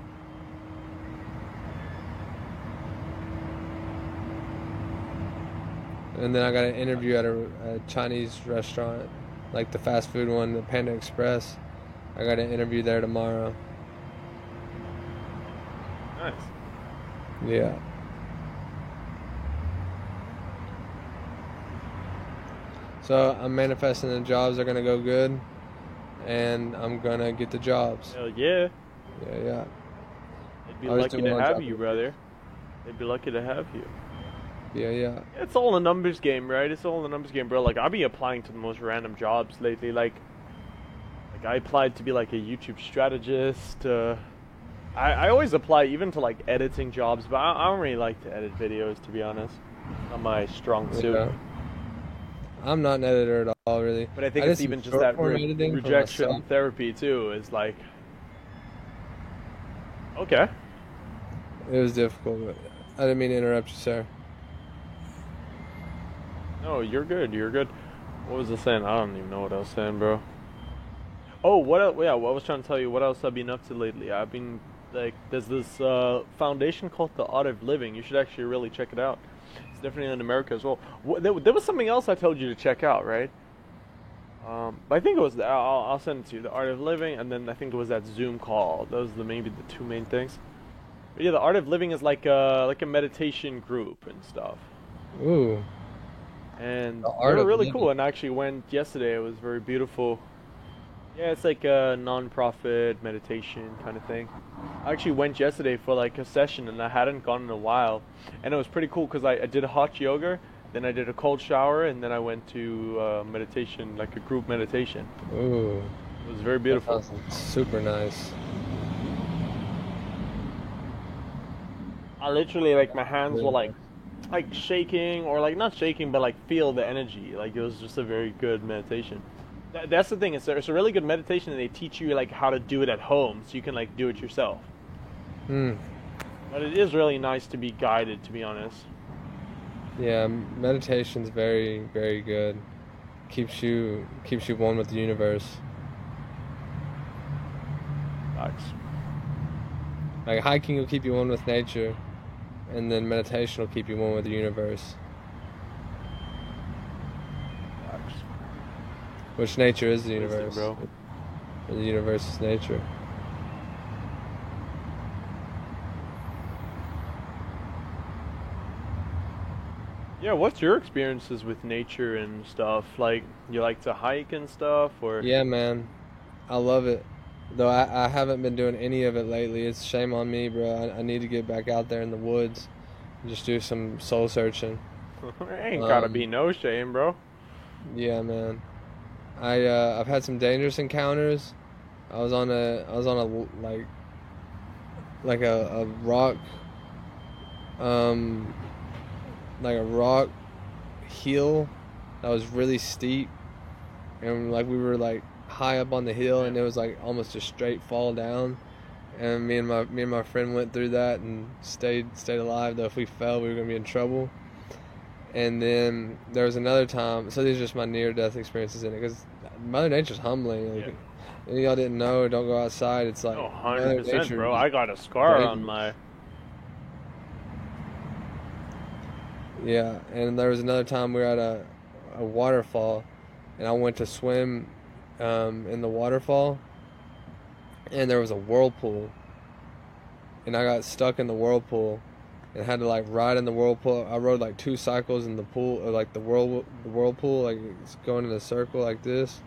And then I got an interview at a Chinese restaurant, like the fast food one, the Panda Express. I got an interview there tomorrow. Yeah. So I'm manifesting the jobs are gonna go good, and I'm gonna get the jobs. Hell yeah. Yeah, yeah. They'd be I was lucky doing to one have job. you, brother. They'd be lucky to have you. Yeah, yeah. It's all a numbers game, right? It's all a numbers game, bro. Like, I'll be applying to the most random jobs lately. Like I applied to be like a YouTube strategist. I always apply even to like editing jobs, but I don't really like to edit videos, to be honest. Not my strong suit. Yeah. I'm not an editor at all, really. But I think did it's some even just short that form editing for rejection myself. therapy too. Is like, okay, It was difficult, but I didn't mean to interrupt you, sir. no, you're good. You're good. What was I saying? I don't even know what I was saying, bro. Oh, what else? Yeah, what I was trying to tell you. What else I've been up to lately? I've been like, there's this foundation called The Art of Living. You should actually really check it out. It's definitely in America as well. There was something else I told you to check out, right? But I think it was I'll send it to you. The Art of Living, and then I think it was that Zoom call. Those are maybe the two main things. But yeah, The Art of Living is like a meditation group and stuff. Ooh, And the they art were of really living. cool. And I actually went yesterday. It was very beautiful. Yeah, it's like a non-profit meditation kind of thing. I actually went yesterday for like a session, and I hadn't gone in a while, and it was pretty cool because I did a hot yoga, then I did a cold shower, and then I went to meditation, like a group meditation. Ooh, It was very that beautiful. sounds super nice. I literally like my hands were Really like shaking, or like not shaking, but like feel the energy. Like it was just a very good meditation. That's the thing. It's a really good meditation, and they teach you like how to do it at home, so you can like do it yourself. Hmm. But it is really nice to be guided, to be honest. Yeah, meditation's very, very good. Keeps you one with the universe. Facts. Like hiking will keep you one with nature, and then meditation will keep you one with the universe. Facts. Which nature is the Wisdom, universe? bro. Or the universe is nature. Yeah, what's your experiences with nature and stuff? Like, you like to hike and stuff, or Yeah, man, I love it. Though I haven't been doing any of it lately. It's shame on me, bro. I need to get back out there in the woods and just do some soul searching. ain't gotta be Um, no shame, bro. yeah, man. I've had some dangerous encounters. I was on a like a rock um like a rock hill that was really steep, and like we were like high up on the hill, Yeah. and it was like almost a straight fall down, and me and my friend went through that and stayed alive, though if we fell we were gonna be in trouble. And then there was another time, so these are just my near death experiences in it, because Mother Nature's humbling. Yeah. Like, and y'all didn't know, don't go outside. It's like No, Mother 100%, Nature bro. is I got a scar on dangerous. my. Yeah, and there was another time we were at a waterfall, and I went to swim in the waterfall, and there was a whirlpool, and I got stuck in the whirlpool, and had to like ride in the whirlpool. I rode like 2 cycles in the pool, or like the whirlpool, like it's going in a circle like this,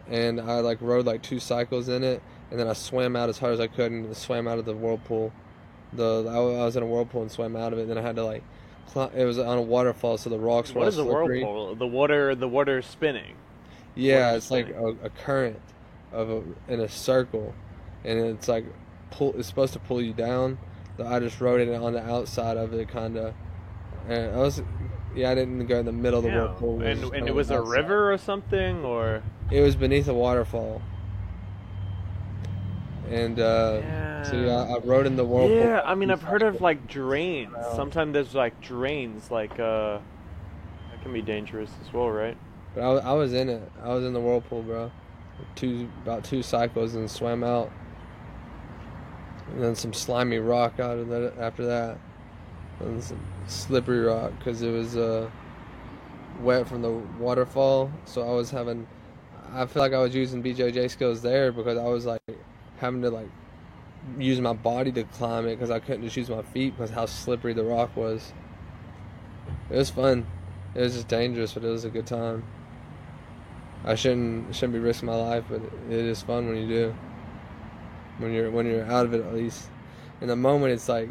and I like rode like 2 cycles in it, and then I swam out as hard as I could and swam out of the whirlpool. I was in a whirlpool and swam out of it. And then I had to like it was on a waterfall, so the rocks were What all is a slippery. whirlpool? The water spinning. Yeah, Water it's like spinning. a current in a circle, and it's like it's supposed to pull you down. So I just rode it on the outside of it, kind of. And I didn't go in the middle of the Yeah, whirlpool. and just and on it the was a outside. river or something, or It was beneath a waterfall, and so yeah. I rode in the whirlpool. Yeah, I mean, two I've heard of cycles like drains. around. Sometimes there's like drains, like that can be dangerous as well, right? But I was in it. I was in the whirlpool, bro. About 2 cycles and swam out, and then some slimy rock out of that after that, and some slippery rock because it was wet from the waterfall. So I feel like I was using BJJ skills there because I was like having to like use my body to climb it because I couldn't just use my feet because how slippery the rock was. It was fun. It was just dangerous, but it was a good time. I shouldn't be risking my life, but it is fun when you do. When you're out of it, at least. In the moment, it's like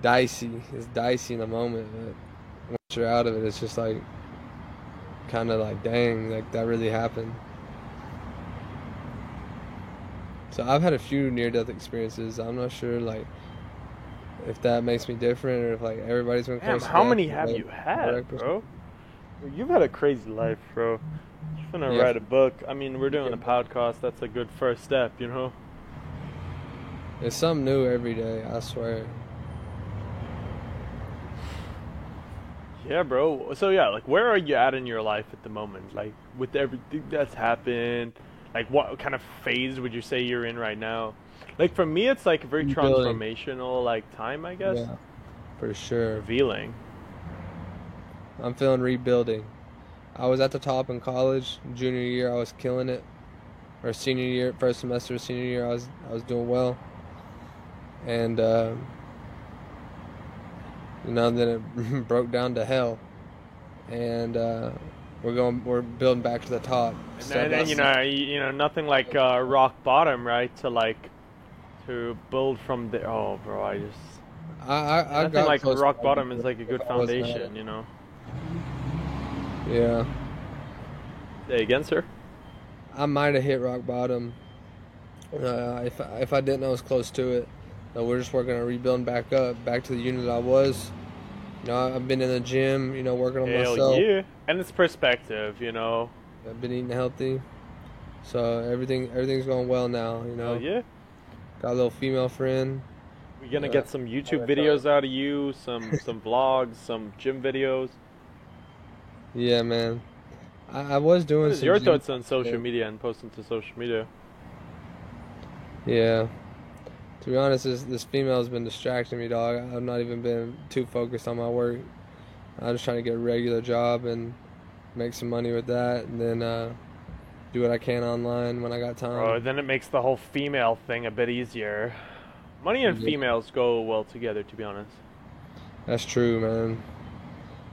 dicey. It's dicey in the moment, but once you're out of it, it's just like kind of like, dang, like that really happened. So I've had a few near-death experiences. I'm not sure like if that makes me different or if like everybody's been close. Damn, how many have you had, bro? You've had a crazy life, bro. You're gonna write a book. I mean, we're doing a podcast. That's a good first step, you know? It's something new every day, I swear. Yeah, bro. So yeah, like where are you at in your life at the moment? Like with everything that's happened, like what kind of phase would you say you're in right now? Like for me, it's like a very transformational like time, I guess. Yeah, for sure. Revealing. I'm feeling rebuilding. I was at the top in college. Junior year, I was killing it. Or senior year, first semester, senior year, I was doing well. And then it broke down to hell. And we're building back to the top. And then you know nothing like rock bottom, right? To build from there. Oh, bro, I nothing like rock bottom is like a good foundation, you know. Yeah. Say again, sir? I might have hit rock bottom. If I didn't, I was close to it. So we're just working on rebuilding back up, back to the unit I was. You know, I've been in the gym, you know, working on myself. Yeah. And it's perspective, you know. I've been eating healthy. So everything's going well now, you know. Yeah. Got a little female friend. We're gonna get some YouTube videos out of you, some vlogs, some gym videos. Yeah, man. I was doing some. Your thoughts on social media and posting to social media? Yeah. To be honest, this female has been distracting me, dog. I've not even been too focused on my work. I'm just trying to get a regular job and make some money with that, and then do what I can online when I got time. Oh, then it makes the whole female thing a bit easier. Money and females go well together, to be honest. That's true, man.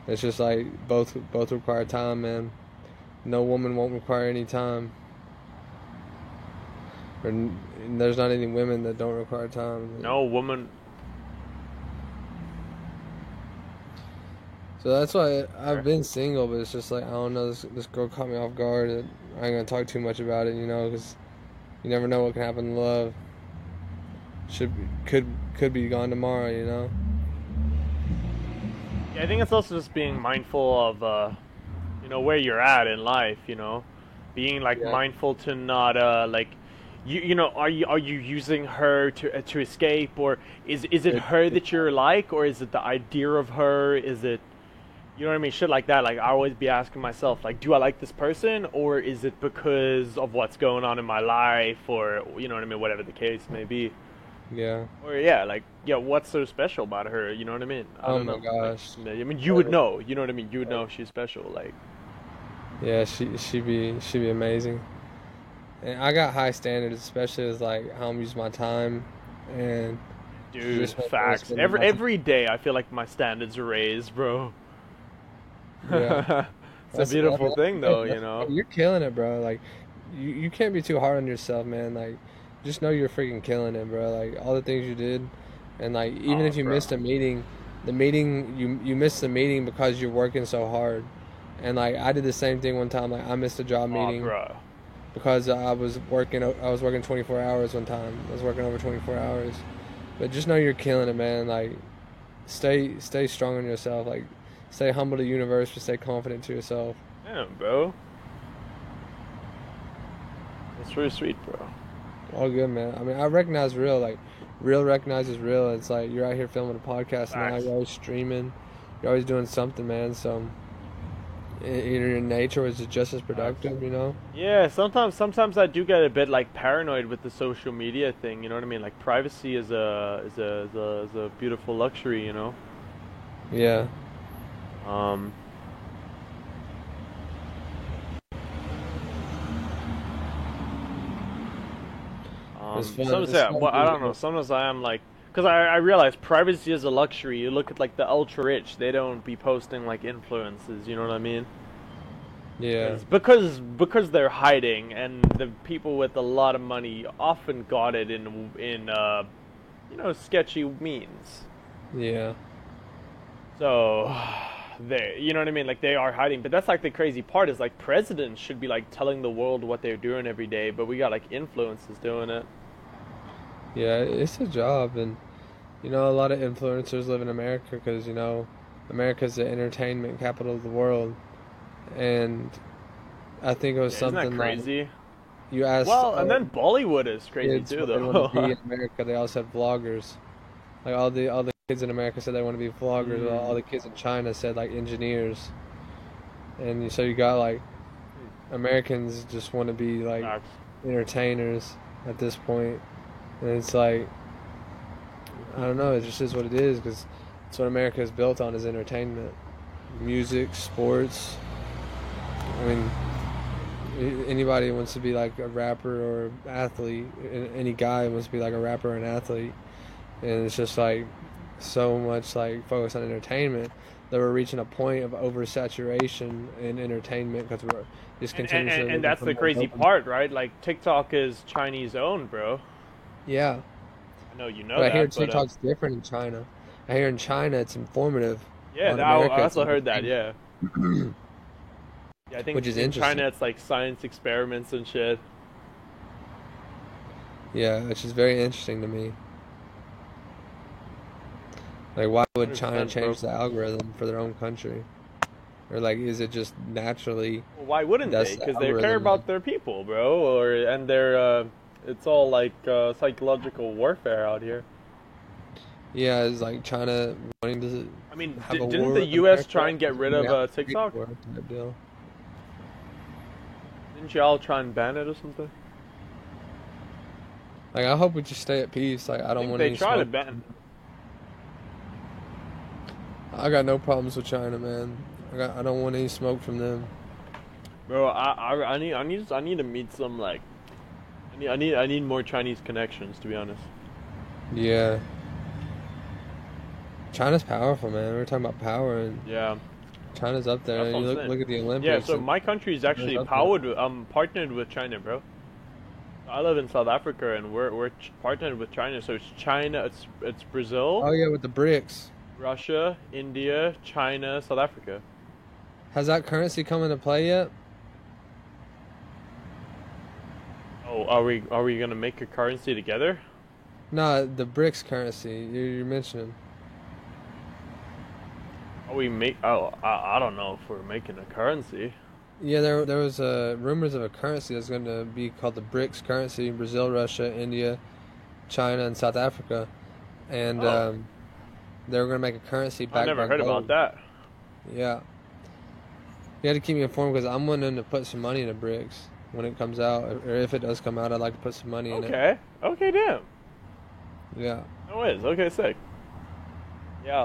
It's just like both require time, man. No woman won't require any time. And there's not any women that don't require time. No woman. So that's why I've been single, but it's just like, I don't know, this girl caught me off guard. And I ain't gonna talk too much about it, you know, because you never know what can happen in love. Could be gone tomorrow, you know. Yeah, I think it's also just being mindful of, you know, where you're at in life, you know, being like mindful to not like. You know, are you using her to escape, or is it her that you're like, or is it the idea of her? Is it, you know what I mean, shit like that. Like I always be asking myself, like, do I like this person, or is it because of what's going on in my life, or you know what I mean, whatever the case may be. Yeah. Or yeah, what's so special about her? You know what I mean? I don't know. Gosh. Like, I mean, you would know. You know what I mean? You would know if she's special. Like. Yeah, she'd be amazing. And I got high standards, especially as like how I'm using my time, and dude, facts. Every day, I feel like my standards are raised, bro. Yeah, it's a beautiful thing, though. You know, you're killing it, bro. Like, you can't be too hard on yourself, man. Like, just know you're freaking killing it, bro. Like all the things you did, and like even if you missed a meeting, you missed the meeting because you're working so hard. And like I did the same thing one time. Like I missed a job meeting. Bro. Because I was working 24 hours one time. I was working over 24 hours. But just know you're killing it, man. Like, stay strong on yourself. Like, stay humble to the universe, but stay confident to yourself. Damn, bro. That's really sweet, bro. All good, man. I mean, I recognize real. Like, real recognizes real. It's like you're out here filming a podcast now. You're always streaming. You're always doing something, man. So either your nature is just as productive, you know? Yeah, sometimes I do get a bit like paranoid with the social media thing, you know what I mean? Like privacy is a beautiful luxury, you know? Yeah. It's fun. Sometimes, It's yeah, fun well, I don't know. to Sometimes I am like, because I realize privacy is a luxury. You look at like the ultra rich; they don't be posting like influences. You know what I mean? yeah, Because they're hiding, and the people with a lot of money often got it in sketchy means. yeah, So they, you know what I mean? Like they are hiding, but that's like the crazy part is like presidents should be like telling the world what they're doing every day, but we got like influencers doing it. yeah. It's a job, and a lot of influencers live in America because America's the entertainment capital of the world, and I think it was Yeah, isn't that something like crazy? you asked Well, and then Bollywood is crazy kids too, what they want to be though. in America. They all said vloggers. Like all the kids in America said they want to be vloggers. While all Mm. the kids in China said like engineers. And so you got like Americans just want to be like Facts. entertainers at this point, and it's like I don't know. It just is what it is because it's what America is built on is entertainment, music, sports. I mean, anybody wants to be like a rapper or athlete. Any guy wants to be like a rapper or an athlete, and it's just like so much like focus on entertainment that we're reaching a point of oversaturation in entertainment because we're just And, continuously and looking that's for the more crazy dopamine. part, right? Like TikTok is Chinese owned, bro. Yeah, I know you know but I hear that, but TikTok's different in China. I hear in China it's informative. yeah, On I America it's also heard that. entertainment, Yeah, yeah. I think which is in China interesting. it's like science experiments and shit. Yeah, which is very interesting to me. Like, why would China 100%, bro. change the algorithm for their own country? Or like, is it just naturally Well, why wouldn't that's they? the Because they care algorithm? about their people, bro. And their it's all like psychological warfare out here. Yeah, it's like China wanting to I mean, have a didn't war the with U.S. try America and get because rid we of have a trade TikTok? war type deal. Didn't y'all try and ban it or something? Like, I hope we just stay at peace. Like, I I don't think want they any tried to smoke. ban. I got no problems with China, man. I don't want any smoke from them. Bro, I need to meet some like I need more Chinese connections to be honest. Yeah, China's powerful, man. We're talking about power, and Yeah, China's up there. that's And what you I'm look saying. at the Yeah, Olympics, so and my country is China's actually up there. partnered with China, bro. I live in South Africa and we're partnered with China. So it's China, it's Brazil, Oh yeah, with the BRICS. Russia, India, China, South Africa. Has that currency come into play yet? Oh, are we gonna make a currency together? No, the BRICS currency you're mentioning. Are we make? Oh, I don't know if we're making a currency. Yeah, there was rumors of a currency that's going to be called the BRICS currency: Brazil, Russia, India, China, and South Africa. And Oh, they were going to make a currency I backed never by heard about gold. that. Yeah, you have to keep me informed because I'm wanting to put some money into BRICS when it comes out, or if it does come out, I'd like to put some money in it. Okay, okay, damn. Yeah, No ways. Okay, sick. Yeah,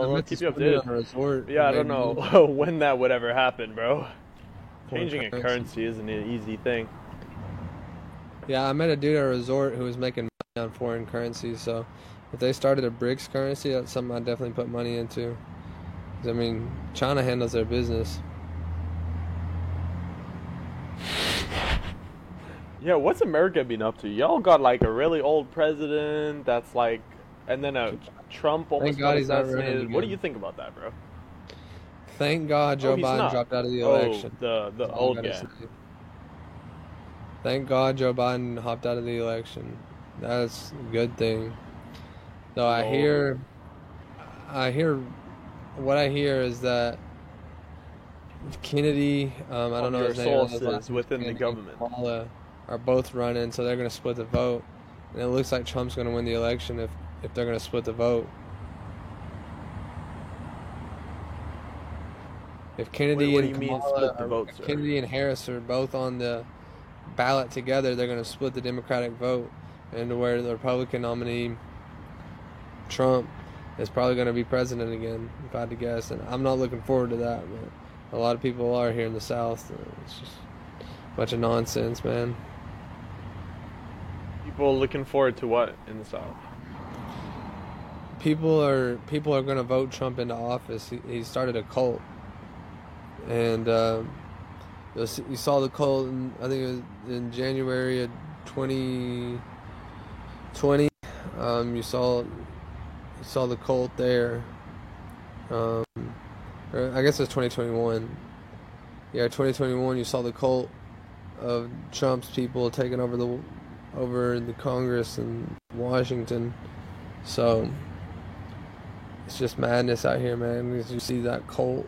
I I'll meant to keep you spend it updated. on a resort, Yeah, and I don't maybe know when that would ever happen, bro. foreign Changing a currency. currency isn't an easy thing. Yeah, I met a dude at a resort who was making money on foreign currencies. So if they started a BRICS currency, that's something I'd definitely put money into. 'Cause, I mean, China handles their business. Yeah, what's America been up to? Y'all got like a really old president that's like, and then a Trump Thank almost got God he's not running assassinated. What do you again. think about that, bro? Thank God Oh, Joe he's Biden not. dropped out of the Oh, election. the That's all I old gotta guy. say. Thank God Joe Biden hopped out of the election. That's a good thing. Though Lol. what I hear is that Kennedy, I don't From know your his name, I know his sources last name's within the Kennedy, and government. Kamala are both running, so they're going to split the vote. And it looks like Trump's going to win the election if they're going to split the vote. If Wait, Kennedy what do and you mean Kamala, split the or vote, if sir? Kennedy and Harris are both on the ballot together, they're going to split the Democratic vote, and where the Republican nominee Trump is probably going to be president again, if I had to guess. And I'm not looking forward to that, but a lot of people are here in the South. It's just a bunch of nonsense, man. People looking forward to what in the South? People are going to vote Trump into office. He started a cult, and you saw the cult. I think it was in January of 2020. You saw the cult there. Or I guess it's 2021. Yeah, 2021. You saw the cult of Trump's people taking over the Congress in Washington. So it's just madness out here, man. Because you see that cult,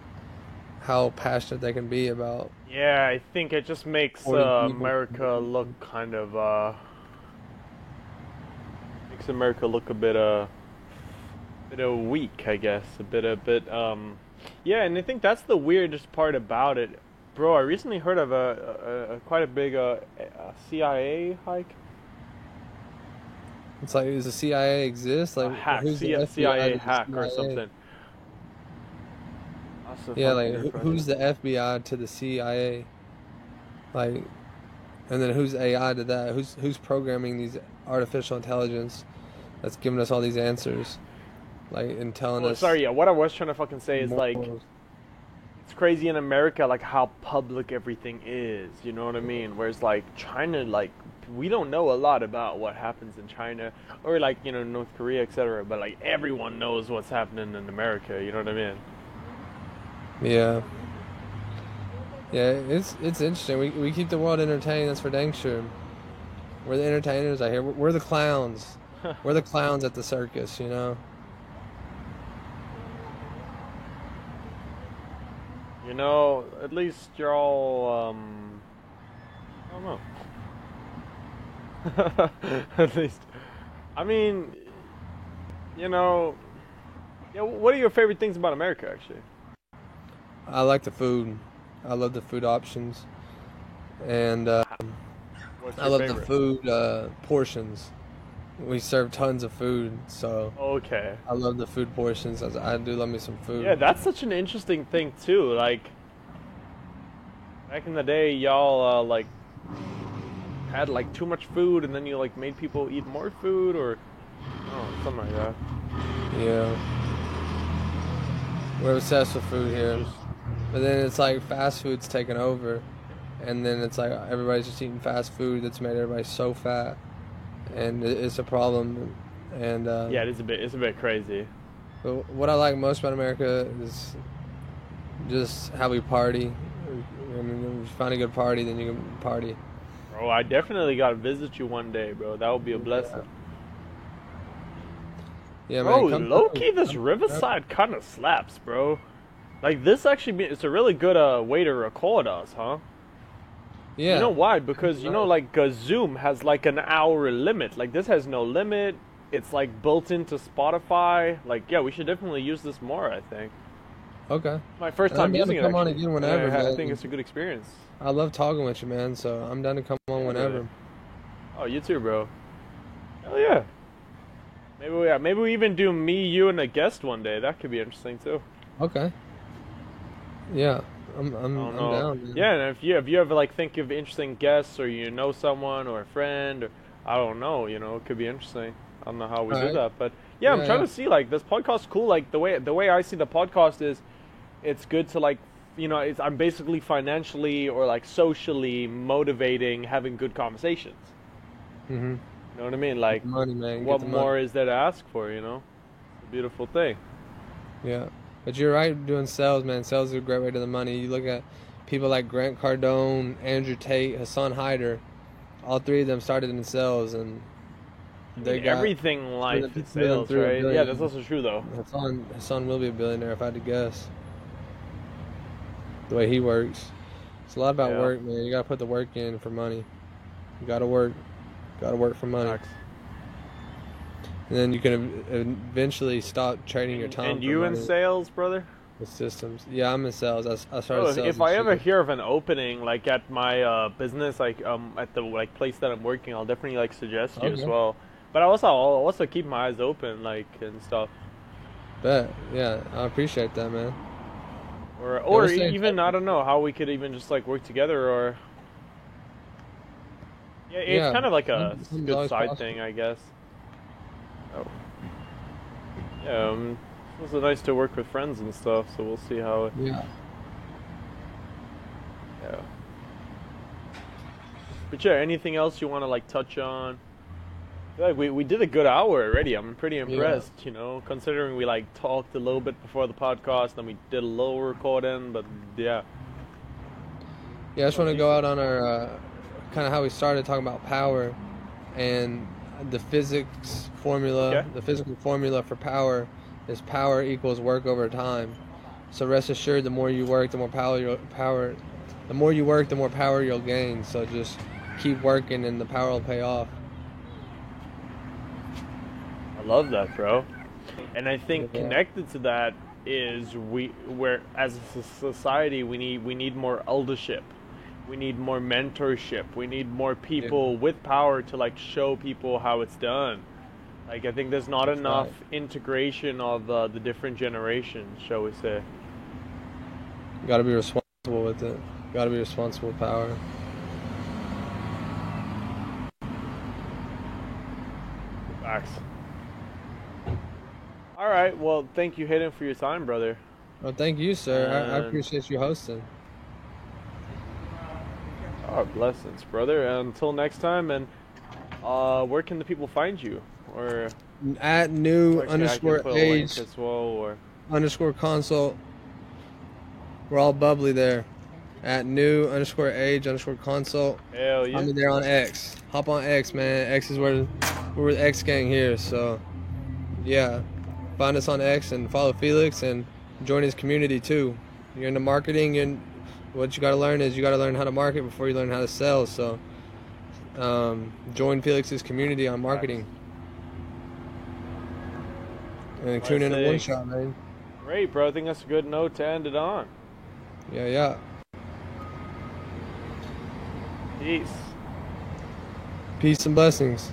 how passionate they can be about. Yeah, I think it just makes America look kind of makes America look a bit weak, I guess. A bit yeah, and I think that's the weirdest part about it. Bro, I recently heard of a quite a big CIA hike. It's like, does the CIA exist? Like, Hack, who's the FBI CIA to the hack or CIA? something. That's Yeah, fucking like interesting. who's the FBI to the CIA? Like, and then who's AI to that? Who's programming these artificial intelligence that's giving us all these answers, like, and telling Oh, us sorry, yeah, what I was trying to fucking say is like morals. it's crazy in America like how public everything is, you know what I mean? Whereas like China, like we don't know a lot about what happens in China or like, you know, North Korea, etc. But like everyone knows what's happening in America, you know what I mean? Yeah. Yeah, it's interesting. We keep the world entertained, that's for dang sure. We're the entertainers out here. We're the clowns. We're the clowns at the circus, you know? You know, at least you're all I don't know. At least I mean, you know, yeah, what are your favorite things about America actually? I like the food. I love the food options. And What's I your love the favorite? food portions. We serve tons of food, so Okay. I love the food portions. I do love me some food. Yeah, that's such an interesting thing too. Like back in the day, y'all like had like too much food, and then you like made people eat more food, or oh, something like that. Yeah. We're obsessed with food here. Just But then it's like fast food's taken over. And then it's like everybody's just eating fast food that's made everybody so fat. And it's a problem. And yeah, it's a bit crazy. but what I like most about America is just how we party. I mean, if you find a good party, then you can party. Bro, I definitely gotta visit you one day, bro. That would be a blessing. Yeah, Bro, man. low key, this Riverside kind of slaps, bro. Like this actually, it's a really good way to record us, huh? Yeah. You know why? Because you know, like Zoom has like an hour limit. Like this has no limit. It's like built into Spotify. Like yeah, we should definitely use this more. I think Okay. my first I'm time down using to it. come on Actually. again whenever, I man. think it's a good experience. I love talking with you, man. So I'm down to come on whenever. Oh, you too, bro. Hell yeah. Maybe we even do me, you, and a guest one day. That could be interesting too. Okay. Yeah. I'm I don't I'm know. down, man. Yeah, and if you ever like think of interesting guests, or you know someone or a friend, or I don't know, you know, it could be interesting. I don't know how we do Alright. that, but yeah, I'm Yeah, trying yeah. to see like this podcast's cool. Like the way I see the podcast is, it's good to like, you know, I'm basically financially or like socially motivating having good conversations. Mhm. You know what I mean? Like, Get the money, man. Get what the more money. is there to ask for? You know, it's a beautiful thing. Yeah. But you're right doing sales, man. Sales is a great way to the money. You look at people like Grant Cardone, Andrew Tate, Hassan Hyder. All three of them started in sales, and they got Everything in life through is the- through sales, a right? Yeah, billion. that's also true though. Hassan will be a billionaire if I had to guess. The way he works, it's a lot about Yeah. work, man. You gotta put the work in for money. You gotta work for money, Facts. and then you can eventually stop trading your time. And for you in money sales, brother? with systems. Yeah, I'm in sales. I started Oh, sales. if in I ever shipping. hear of an opening like at my business, like at the like place that I'm working, I'll definitely like suggest you as Okay. well. But I'll also keep my eyes open, like and stuff. Bet. Yeah, I appreciate that, man. Or we'll stay in even touch. I don't know how we could even just like work together or Yeah, it's Yeah, kind of like a something's good always side possible. thing, I guess. Oh, yeah. It was nice to work with friends and stuff. So we'll see how. Yeah. Yeah. But yeah, anything else you want to like touch on? I feel like we did a good hour already. I'm pretty Yeah. impressed, considering we like talked a little bit before the podcast, then we did a little recording, but yeah, Yeah, I just that was want to go decent. out on our kind of how we started talking about power and the physics formula. Okay. The physical formula for power is power equals work over time. So rest assured, the more you work, the more the more you work, the more power you'll gain. So just keep working, and the power will pay off. I love that, bro. And I think Yeah, connected to that is where as a society we need more eldership. We need more mentorship. We need more yeah, people with power to like show people how it's done. Like I think there's not that's enough right. integration of the different generations, shall we say? You got to be responsible with it. You got to be responsible with power. Facts. All right. Well, thank you, Hayden, for your time, brother. Well, thank you, sir. I And appreciate you hosting. blessings, brother. Until next time. And where can the people find you? Or At new actually, I can underscore put a link age as well. Or underscore consult. We're all bubbly there. At new underscore age underscore consult. hell I'm yeah. there on X. Hop on X, man. X is where we're the X gang here. So yeah, find us on X and follow Felix and join his community too. You're into marketing, and what you got to learn is you got to learn how to market before you learn how to sell. So join Felix's community on Facts. marketing and tune in to One Blessings. Shot, man. Great, bro. I think that's a good note to end it on. Yeah, yeah. Peace. Peace and blessings.